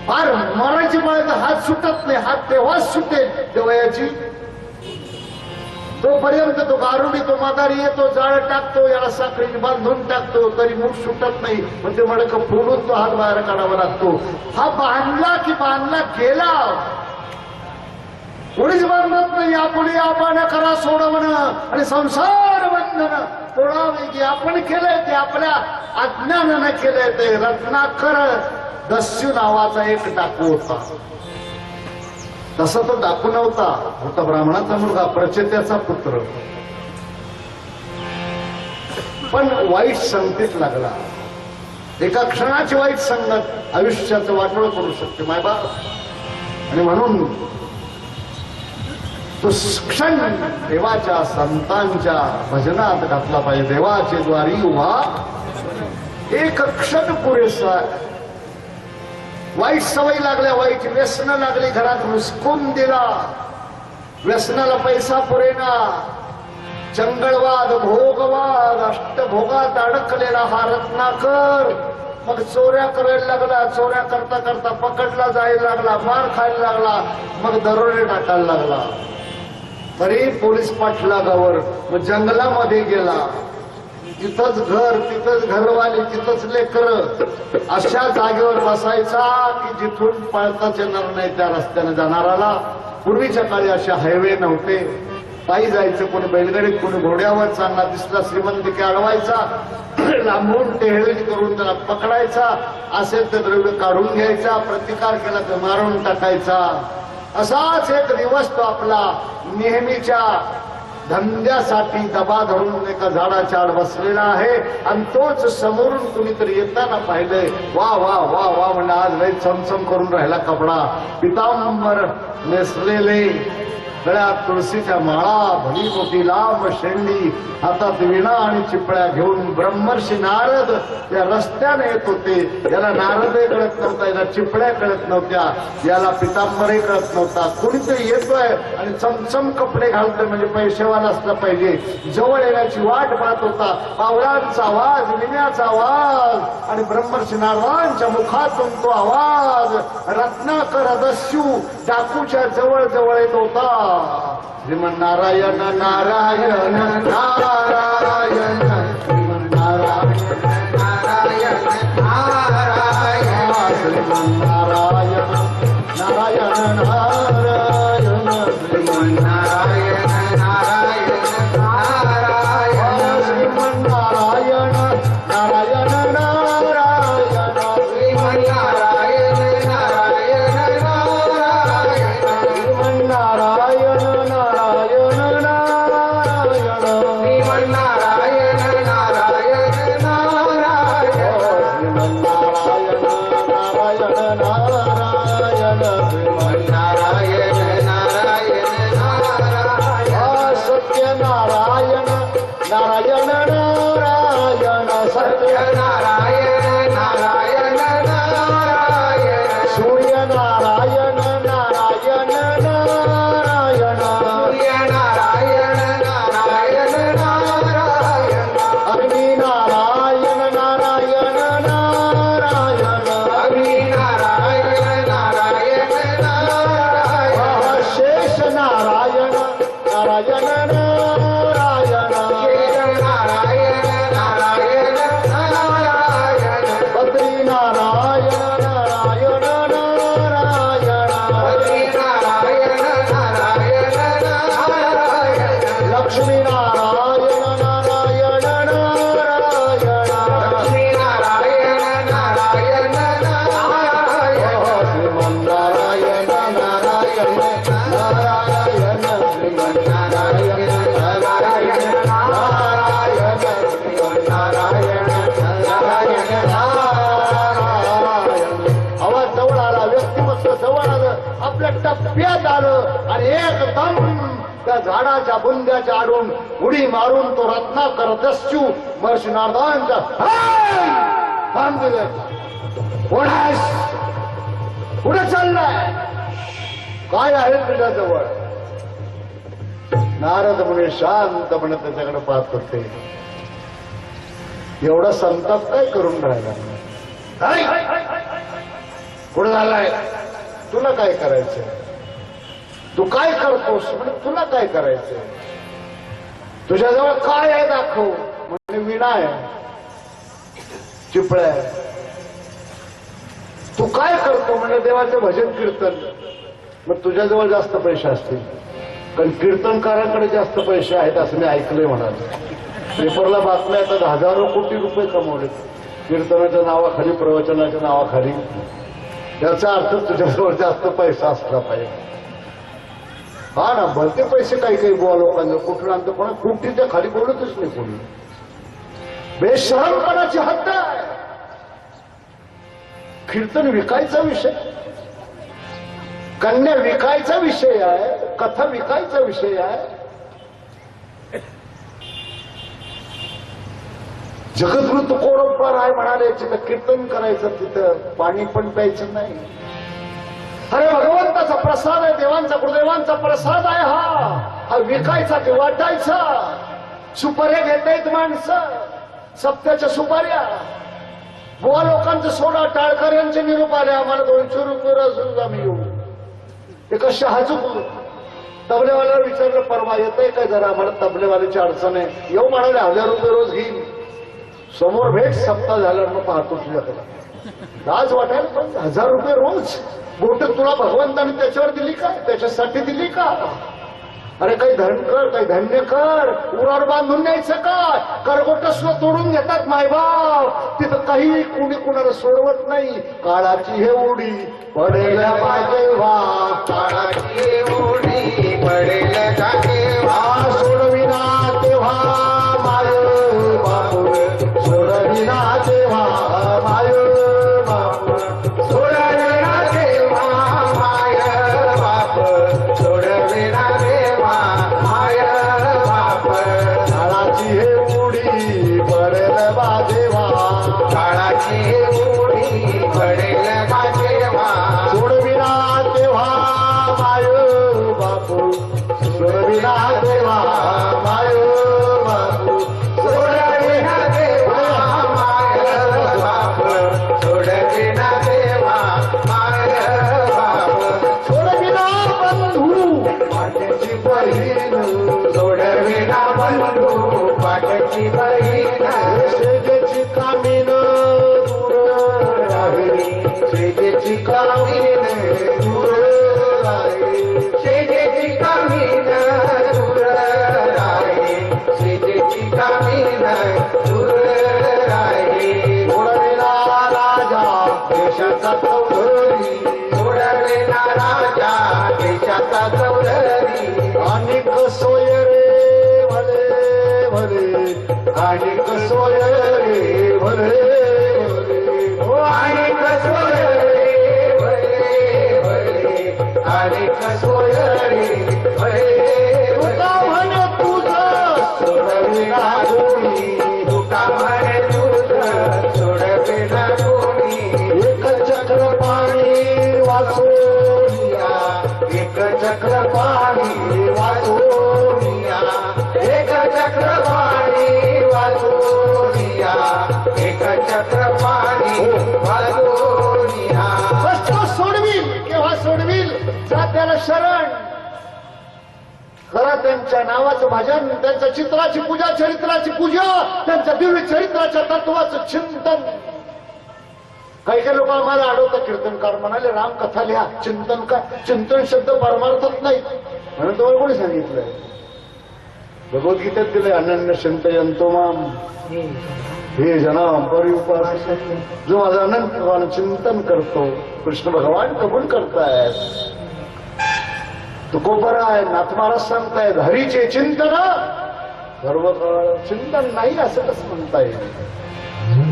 फार मरायची पाळी तर हात सुटत नाही. हात तेव्हाच सुटेल तेव्हा याची, तोपर्यंत तो गारुडी, तो माघारी येतो, जाळ टाकतो, याला साखळीने बांधून टाकतो, तरी मूठ सुटत नाही. पण ते मडकं फोडून तो हात बाहेर काढावा लागतो. हा बांधला की बांधला गेला, कोणीच बांधत नाही. यापुढे आपण करा सोडवणं आणि संसार बंधन तोडावे. की आपण केलंय ते आपल्या अज्ञानानं केलंय. ते रत्नाकर दस्यू नावाचा एक डाकू होता. तसा तो डाकू नव्हता, होता ब्राह्मणाचा मुलगा, प्रचेत्याचा पुत्र. पण वाईट संगतीत लागला. एका क्षणाची वाईट संगत आयुष्याचं वाटोळ करू शकते मायबाप. आणि म्हणून तो क्षण देवाच्या संतांच्या भजनात घातला पाहिजे. देवाचे द्वारी उभा एक क्षण पुरेसा. वाईट सवयी लागल्या, वाईट व्यसनं लागली, घरात हुसकून दिला, व्यसनाला पैसा पुरेना, चंगळवाद भोगवाद अष्टभोगात अडकलेला हा रत्नाकर मग चोऱ्या करायला लागला. चोऱ्या करता करता पकडला जायला लागला, मार खायला लागला, मग दरोडे टाकायला लागला. तरी पोलीस पाठलागावर मग जंगलामध्ये गेला. तिथंच घर, तिथंच घरवाली, तिथंच लेकर. अशा जागेवर बसायचा की जिथून पळताच येणार नाही त्या रस्त्याने जाणाराला. पूर्वीच्या काळी असे हायवे नव्हते. पायी जायचं, कोणी बैलगाडीत, कोणी घोड्यावर चालला दिसला श्रीमंतिके अडवायचा, लांबून टेहळी करून त्याला पकडायचा, असेल तर द्रव्य काढून घ्यायचा, प्रतिकार केला तर मारून टाकायचा. असाच एक दिवस तो आपला नेहमीच्या धंद्यासाठी दबा धरून एका झाडाच्या आड बसलेला आहे. आणि तोच समोरून कुणीतरी येताना पाहिलंय. वा वा वा वा म्हणजे आज लय चमचम करून राहिला कपडा, पितांबर नेसलेले, गळ्यात तुळशीच्या माळा, भली मोठी लांब शेंडी, हातात विणा आणि चिपळ्या घेऊन ब्रह्मर्षी नारद या रस्त्याने येत होते. याला नारदही कळत नव्हता, याला चिपळ्या कळत नव्हत्या, याला पितांबरही कळत नव्हता. कुणीतरी येतोय आणि चमचम कपडे घालतोय म्हणजे पैसेवाला असला पाहिजे. जवळ येण्याची वाट पाहत होता. पावलांचा आवाज, विण्याचा आवाज आणि ब्रह्मर्षी नारदांच्या मुखातून तो आवाज रत्नाकर दस्यू डाकूच्या जवळ जवळ येत होता. श्रीमन नारायण नारायण नारायण, श्रीमन नारायण नारायण नारायण, श्रीमन नारायण नारायण नारायण, श्रीमन नारायण नारायण नारायण, श्रीमन नारायण नारायण नारायण, श्रीमन नारायण नारायण नारायण, श्रीमन नारायण नारायण नारायण, श्रीमन नारायण नारायण नारायण, श्रीमन नारायण नारायण नारायण, श्रीमन नारायण नारायण नारायण, सत्यनारायण नारायण नारायण, सत्यनारायण नारायण नारायण, सूर्यनारायण नारायण नारायण, सूर्यनारायण नारायण नारायण, अग्निनारायण नारायण नारायण, अग्निनारायण नारायण नारायण, शेष नारायण नारायण नारायण, शेष नारायण नारायण नारायण, बद्रीनारायण नारायण नारायण, बद्रीनारायण नारायण नारायण, लक्ष्मीनारायण नारायण नारायण, लक्ष्मीनारायण नारायण नारायण, श्रीमन नारायण नारायण नारायण, श्रीमन नारायण नारायण नारायण, श्रीमन नारायण नारायण नारायण. आवाज जवळ आला, व्यक्तिमत्व जवळ आलं, आपल्या टप्प्यात आलं आणि एकदम त्या झाडाच्या बुंद्याच्या आडून उडी मारून तो रत्नाकर दस्यू महर्षी नारदांच्या थांब दिलं. कोण आहेस? कुठे चाललाय? काय आहे तुझ्याजवळ? नारद मुनी शांतपणे त्याच्याकडे पाहत होते. एवढा संताप काय करून राहिला? कुठं झालाय? तुला काय करायचंय? तू काय करतोस? म्हणजे तुला काय करायचंय? तुझ्याजवळ काय आहे दाखव. म्हणजे विणा आहे, चिपळ्या आहे. तू काय करतो? म्हणजे देवाचं भजन कीर्तन. मग तुझ्याजवळ जास्त पैसे असतील, कारण कीर्तनकारांकडे जास्त पैसे आहेत असं मी ऐकलंय. म्हणाले पेपरला बातम्या येतात, हजारो कोटी रुपये कमवले कीर्तनाच्या नावाखाली, प्रवचनाच्या नावाखाली. याचा अर्थ तुझ्याजवळ जास्त पैसा असला पाहिजे. हा ना, भलते पैसे काही काही बुवा लोकांना कुठून आणतं, पण कोटीच्या खाली बोलतच नाही कोणी. बेशरमपणाची हद्द आहे. कीर्तन विकायचा विषय, कन्या विकायचा विषय आहे, कथा विकायचा विषय आहे. जगद्गुरु तुकोरोबर आहे म्हणाले, तिथं कीर्तन करायचं, तिथं पाणी पण प्यायचं नाही. अरे भगवंताचा प्रसाद आहे, देवांचा गुरुदेवांचा प्रसाद आहे. हा विकायचा ते वाटायचा. सुपाऱ्या घेतायत माणसं, सप्त्याच्या सुपाऱ्या. गोवा लोकांचं सोडा, टाळकर यांचे निरोप आले, आम्हाला 200 रुपये रोज आम्ही येऊ. एका शहाजूक तबलेवाल्याला विचारलं, परवा येतंय काय जरा, आम्हाला तबलेवाल्याची अडचण आहे. येऊ म्हणाले, 1000 रुपये रोज घेईन. समोर भेट, सप्ताह झाल्यावर मग पाहतो तुझ्याकडे. लाज वाटायला पण 1000 रुपये रोज. बोट तुला भगवंताने त्याच्यावर दिली का, त्याच्यासाठी दिली का? अरे काही धन कर, काही धन्य कर, उरावर बांधून न्यायचं का? करगोट सुद्धा तोडून घेतात मायबाप. तिथं काही कुणी कुणाला सोडवत नाही. काळाची हे उडी पडेल जेव्हा, काळाची हे उडी पडेल का जेव्हा, सोडविना तेव्हा माय बाप, सोडविना तेव्हा माय बाप, सोडविना देवा माय बाप, सोडविना देवा माय बाप. काळाची हे उडी पडेल जेव्हा, काळाची हे उडी पडेल का जेव्हा, सोडविना तेव्हा माय बाप, सोडविना तेव्हा माय बाप, सोडविना देवा माय बाप, सोडविना देवा माय बाप. सोडविना बंधू पाठ्याची बहीण, सोडविना बंधू पाठची बहीण, शेजेची कामीन दूर राहिली, शेजेची कामीन दूर राही, शेजेची कामीन दूर राही, शेजेची कामीन दूर राही. सोडविना राजा देशाचा चौधरी, सोडविना राजा देशाचा चौधरी, अनेक सोय रे भले भले, अनेक सोय रे भले भले, हो अनेक सोय रे भले भले, अनेक सोय रे भले तुका म्हणे तुझं सोडविना कोणी, तुका म्हणे तुझं सोडविना कोणी, एक चक्र पाणी वाचोनिया, एक चक्र पाणी वाचोनिया, एक चक्र पाणी वाचोनिया, एक चक्र पाणी वाचोनिया. कष्ट सोडवील, केव्हा सोडवील? जात्याला शरण करा, त्यांच्या नावाचं भजन, त्यांच्या चित्राची पूजा, चरित्राची पूजा, त्यांच्या दिव्य चरित्राच्या तत्वाचं चिंतन. काही काही लोक आम्हाला आठवतं, कीर्तनकार म्हणाले रामकथा लिहा. चिंतन काय? चिंतन शब्द परमार्थच नाही म्हणून तुम्हाला कोणी सांगितलंय? भगवद्गीतेत दिले, अनन्य चिंतयन्तो माम हे जना परिउपास. जो माझा अनंत चिंतन करतो, कृष्ण भगवान कबूल करतायत. तुकोबर आहे, नाथ महाराज सांगतायत, हरीचे चिंतन सर्व काळ. चिंतन नाही असं कसं म्हणता येईल?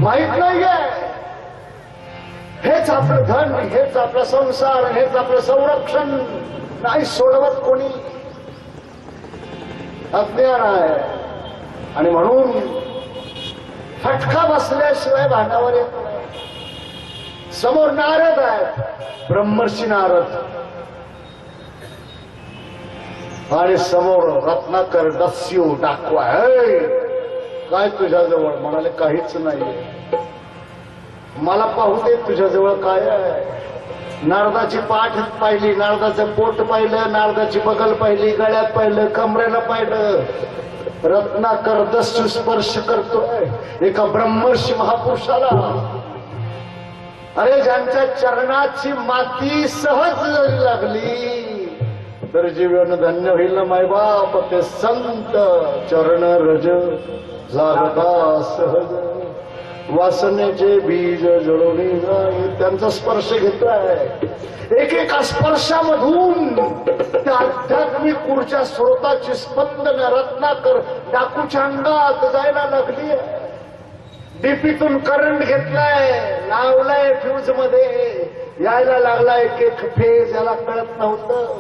माहित नाहीये. हेच आपलं धन, हेच आपला संसार, हेच आपलं संरक्षण. नाही सोडवत कोणी, अज्ञान आहे. आणि म्हणून फटका बसल्याशिवाय भांडावर येत नाही. समोर नारद आहेत, ब्रह्मर्षी नारद, आणि समोर रत्नाकर दस्यू टाकवा. काय तुझ्याजवळ? म्हणाले काहीच नाहीये. मला पाहू दे तुझ्याजवळ काय आहे. नारदाची पाठ पाहिली, नारदाचं पोट पाहिलं, नारदाची बगल पाहिली, गळ्यात पाहिलं, कमरेला पाहिलं. रत्नाकर दस्यू स्पर्श करतोय एका ब्रह्मर्षी महापुरुषाला. अरे ज्यांच्या चरणाची माती सहज लागली तर जीवन धन्य होईल ना मायबाप. ते संत चरण रज जागता सहज, वासनेचे बीज जळवणे नाही. त्यांचा स्पर्श घेतलाय. एकेका स्पर्शामधून त्या आध्यात्मिक ऊर्जा स्रोताची स्पंदन रत्नाकर डाकूच्या अंगात जायला लागली. डीपीतून करंट घेतलाय, लावलाय फ्यूज मध्ये, यायला लागला एक एक फेज, याला कळत नव्हतं.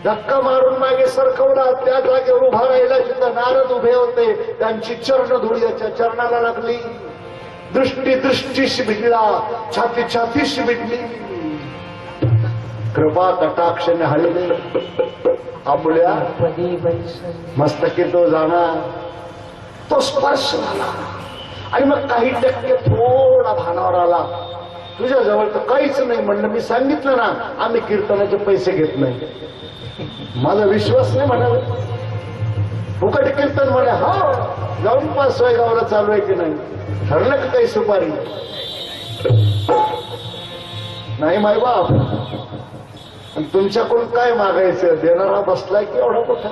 धक्का मारून मागे सरकवला, त्या जागेवर उभा राहिला जिथं नारद उभे होते, त्यांची चरणधुळी याच्या चरणाला लागली. दृष्टीशी भिडला, छातीशी भिडली. कृपा कटाक्षाने हळले, आंबुल्या मस्तकी तो जाणार. तो स्पर्श झाला आणि मग काही टक्के थोडा भानावर आला. तुझ्या जवळ तर काहीच नाही. म्हणलं मी सांगितलं ना आम्ही कीर्तनाचे पैसे घेत नाही. माझा विश्वास नाही म्हणाला. फुकट कीर्तन म्हणे. हो, जाऊन पाच सोयगावला चालू आहे की नाही, ठरलं का काही सुपारी नाही मायबाप. आणि तुमच्याकडून काय मागायचं, देणारा बसलाय की एवढा मोठा.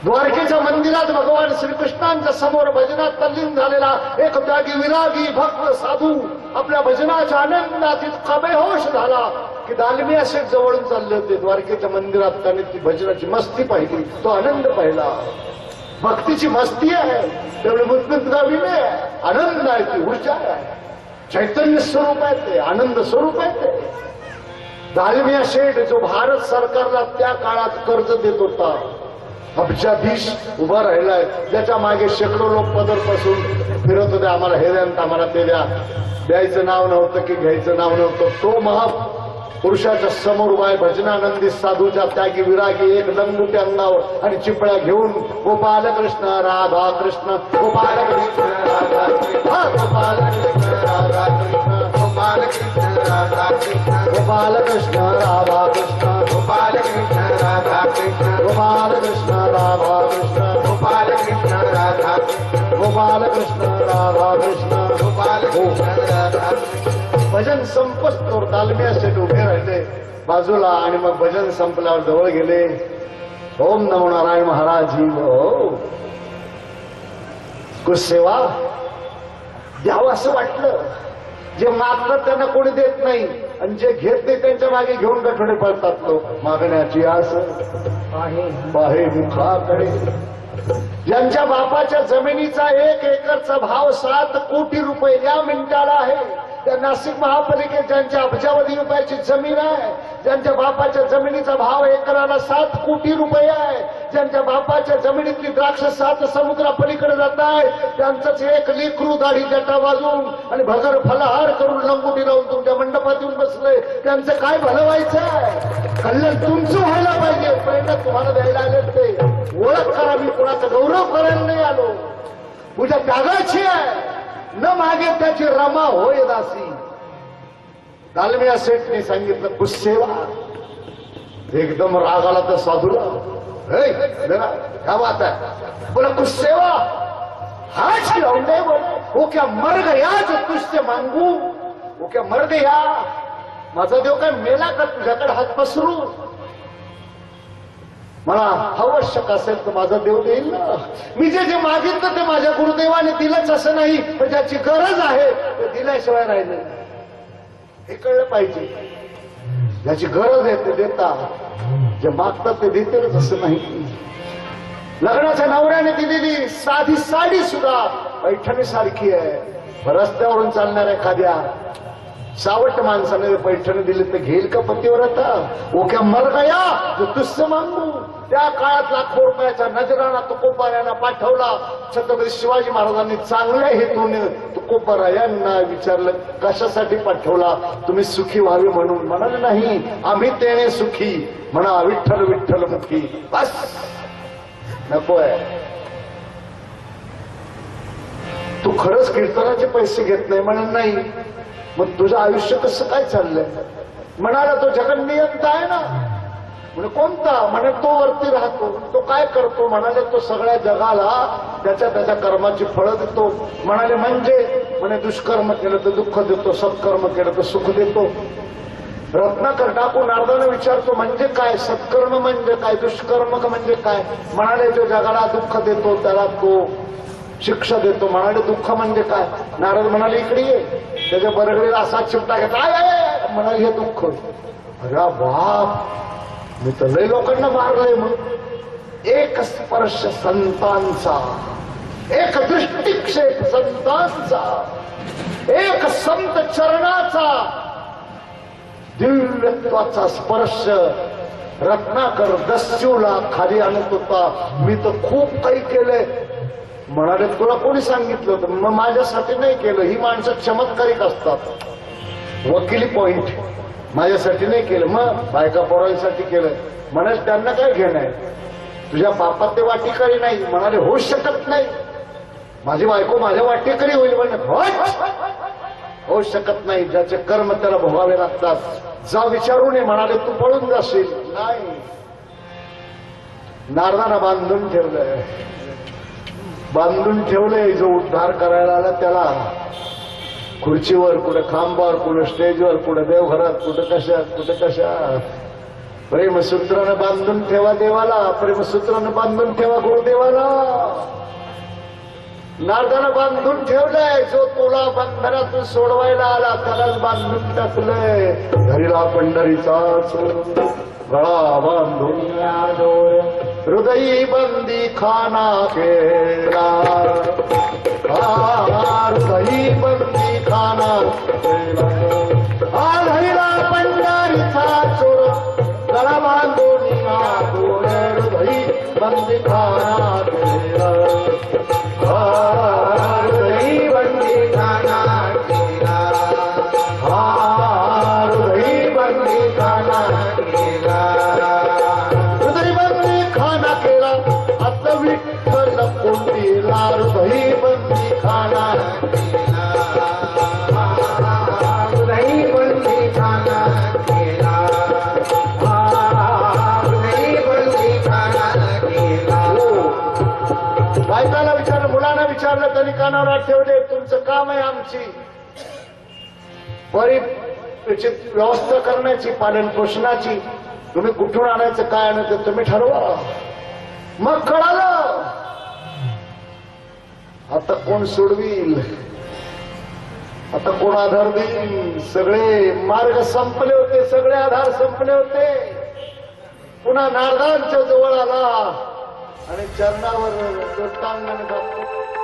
द्वारकेच्या मंदिरात भगवान श्रीकृष्णांच्या समोर भजनात तल्लीन झालेला एक त्यागी विरागी भक्त साधू आपल्या भजनाच्या आनंदात इतका बेहोश झाला की दालमिया शेठ जवळून चालले होते द्वारकेच्या मंदिरात. त्याने ती भजनाची मस्ती पाहिली, तो आनंद पाहिला. भक्तीची मस्ती आहे, तेवढी मुद्दत गावी नाही, आनंद आहे, ती ऊर्जा आहे, चैतन्य स्वरूप आहे, ते आनंद स्वरूप आहे. ते दालमिया शेठ जो भारत सरकारला त्या काळात कर्ज देत होता, अब्जाधीश उभा राहिलाय, ज्याच्या मागे शेकडो लोक पदर पासून फिरत होते, आम्हाला हे द्या आम्हाला ते द्या. द्यायचं नाव नव्हतं की घ्यायचं नाव नव्हतं. तो महापुरुषाच्या समोर उभा आहे, भजनानंदी साधूच्या त्यागी विरागी एक लंगुटे अंगावर आणि चिपळ्या घेऊन गोपाल कृष्ण राधा कृष्ण, गोपाल कृष्ण राधा कृष्ण, गोपाल कृष्ण राधा कृष्ण, गोपाल कृष्ण राधा कृष्ण, गोपाल कृष्ण राधा कृष्ण, गोपाल कृष्ण राधा कृष्ण, गोपाल कृष्ण राधा कृष्ण, गोपाल कृष्ण राधा कृष्ण, गोपाल कृष्ण राधा कृष्ण, गोपाल कृष्ण राधा. भजन संपस्तोर दालमिया शेठ उभे राहिले बाजूला आणि मग भजन संपल्यावर जवळ गेले. ओम नमो नारायण महाराज जी. हो, कुछ सेवा द्यावं असं वाटलं. जे मागतात त्यांना कोणी देत नाही आणि जे घेत नाही त्यांच्या मागे घेऊन गठोडे पडतात लोक. मागण्याची आस आहे मुखाकडे. ज्यांच्या बापाच्या जमिनीचा 1 एकरचा भाव 7 कोटी रुपये या मिनिटाला आहे, त्या नाशिक महापालिकेत ज्यांच्या अब्जावधी रुपयाची जमीन आहे, ज्यांच्या बापाच्या जमिनीचा भाव एकराला 7 कोटी रुपये आहे, ज्यांच्या बापाच्या जमिनीतली द्राक्ष 7 समुद्रापलीकडे जात आहे, त्यांचंच एक लेकरू दाढी जटा वाजून आणि भगर फलहार करून लंगोटी लावून तुमच्या मंडपात येऊन बसले. त्यांचं काय भलं व्हायचं आहे? कल्याण तुमचं व्हायला पाहिजे. पहिलं तुम्हाला द्यायला आले ते ओळख करा. मी कोणाचा गौरव करायला नाही आलो. पूजा त्यागाची आहे, न मागे त्याची रमा होय दासी. दालमिया शेठने सांगितलं कुछ सेवा. एकदम राग आला तर साधूला. क्या बात है? बोला कुछ सेवा. हाच लौंडे बोले वो क्या मर गया जो तुझसे मांगू, वो क्या मर गया. माझा देव काय मेला का तुझ्याकडे हात पसरू. मला आवश्यक असेल तर माझा देव देईल ना. मी जे जे मागितलं ते माझ्या गुरुदेवाने दिलंच असं नाही, पण ज्याची गरज आहे ते दिल्याशिवाय राहिले. हे कळलं पाहिजे. ज्याची गरज आहे ते देतात, जे मागतात ते देतीलच असं नाही. लग्नाच्या नवऱ्याने दिलेली साधी साडी सुद्धा पैठणी सारखी आहे. रस्त्यावरून चालणाऱ्या एखाद्या सावट माणसाने पैठणी दिली तर घेईल का पतिव्रता. वो क्या मर गया जो तुझसे मांगू. त्या काळात लाखो रुपयाचा नजराणा तुकोबारायांना पाठवला. छत्रपती शिवाजी महाराजांनी चांगल्या हेतूने तुकोबारायांना विचारलं कशासाठी पाठवला. तुम्ही सुखी व्हावे म्हणून. म्हणाले नाही, आम्ही तेने सुखी म्हणा विठ्ठल विठ्ठल मुखी. बस नकोय. तू खरंच कीर्तनाचे पैसे घेत नाही. म्हणून नाही, मग तुझं आयुष्य कसं काय चाललंय. म्हणाला तो जगन्नियंता आहे ना. म्हणजे कोणता. म्हणे तो वरती राहतो. तो काय करतो. म्हणाले तो सगळ्या जगाला त्याच्या त्याच्या कर्माची फळं देतो. म्हणाले म्हणजे म्हणे दुष्कर्म केलं तर दुःख देतो, सत्कर्म केलं तर सुख देतो. रत्नाकर टाकून नारदाने विचारतो म्हणजे काय, सत्कर्म म्हणजे काय, दुष्कर्म म्हणजे काय. म्हणाले जो जगाला दुःख देतो त्याला तो शिक्षा देतो. म्हणाले दुःख म्हणजे काय. नारद म्हणाले इकडे ये. त्याच्या बरगडीला असा चिमटा घेतला. म्हणाले हे दुःख. अरे बाप, मी तर लय लोकांना मारलंय. मग एक स्पर्श संतांचा एक दृष्टिक्षेप संतांचा, एक संत चरणाचा दिव्यत्वाचा स्पर्श रत्नाकर दस्यूला खाली आणत होता. मी तर खूप काही केलंय. म्हणाले तुला कोणी सांगितलं होतं? मग माझ्यासाठी नाही केलं. ही माणसं चमत्कारिक असतात. वकिली पॉइंट माझ्यासाठी नाही केलं, मग बायका पोरांसाठी केलं. म्हणाले त्यांना काय घेणं आहे? तुझ्या बापात ते वाटेकरी नाही. म्हणाले होऊच शकत नाही. माझी बायको माझ्या वाटेकरी होईल. म्हणत होऊ शकत नाही. ज्याचे कर्म त्याला भोगावे लागतात. जा विचारू नये. म्हणाले तू पळून जाशील. नाही, नारदाना बांधून ठेवलंय. बांधून ठेवलंय. जो उद्धार करायला आला त्याला खुर्चीवर, कुठे खांबावर, कुठे स्टेजवर, कुठे देवघरात, कुठे कशात, कुठे कशात. प्रेमसूत्रानं बांधून ठेवा देवाला. प्रेमसूत्रानं बांधून ठेवा गुरुदेवाला. नारदानं बांधून ठेवलंय. जो तुला बंधनातून सोडवायला आला त्यालाच बांधून टाकलंय. घरीला पंढरीचाच गळा बांधून हृदयी बंदी खाना केला. हृदयी बंदी खाना केला. घरीला पंढरीचा चोर गळा बांधून हृदयी बंदी खाना केला. हृदयी बंदी खाना केला. हृदयी बंदी खाना केला. हृदयी बंदी खाना केला. आता विठ्ठल कोंडीला हृदयी बंदी खाना केला. हृदयी बंदी खाना केला. हृदयी बंदी खाना केला. बायकाला विचारलं, मुलांना विचारलं, त्यांनी कानावर हात ठेवले. तुमचं काम आहे आमची व्यवस्था करण्याची, पालन पोषणाची. तुम्ही कुठून आणायचं, काय आणायचं तुम्ही ठरवा. मग कळालं आता कोण सोडवील, आता कोण आधार देईल. सगळे मार्ग संपले होते, सगळे आधार संपले होते. पुन्हा नारदांच्या जवळ आला आणि चरणावर लोटांगण घातलं.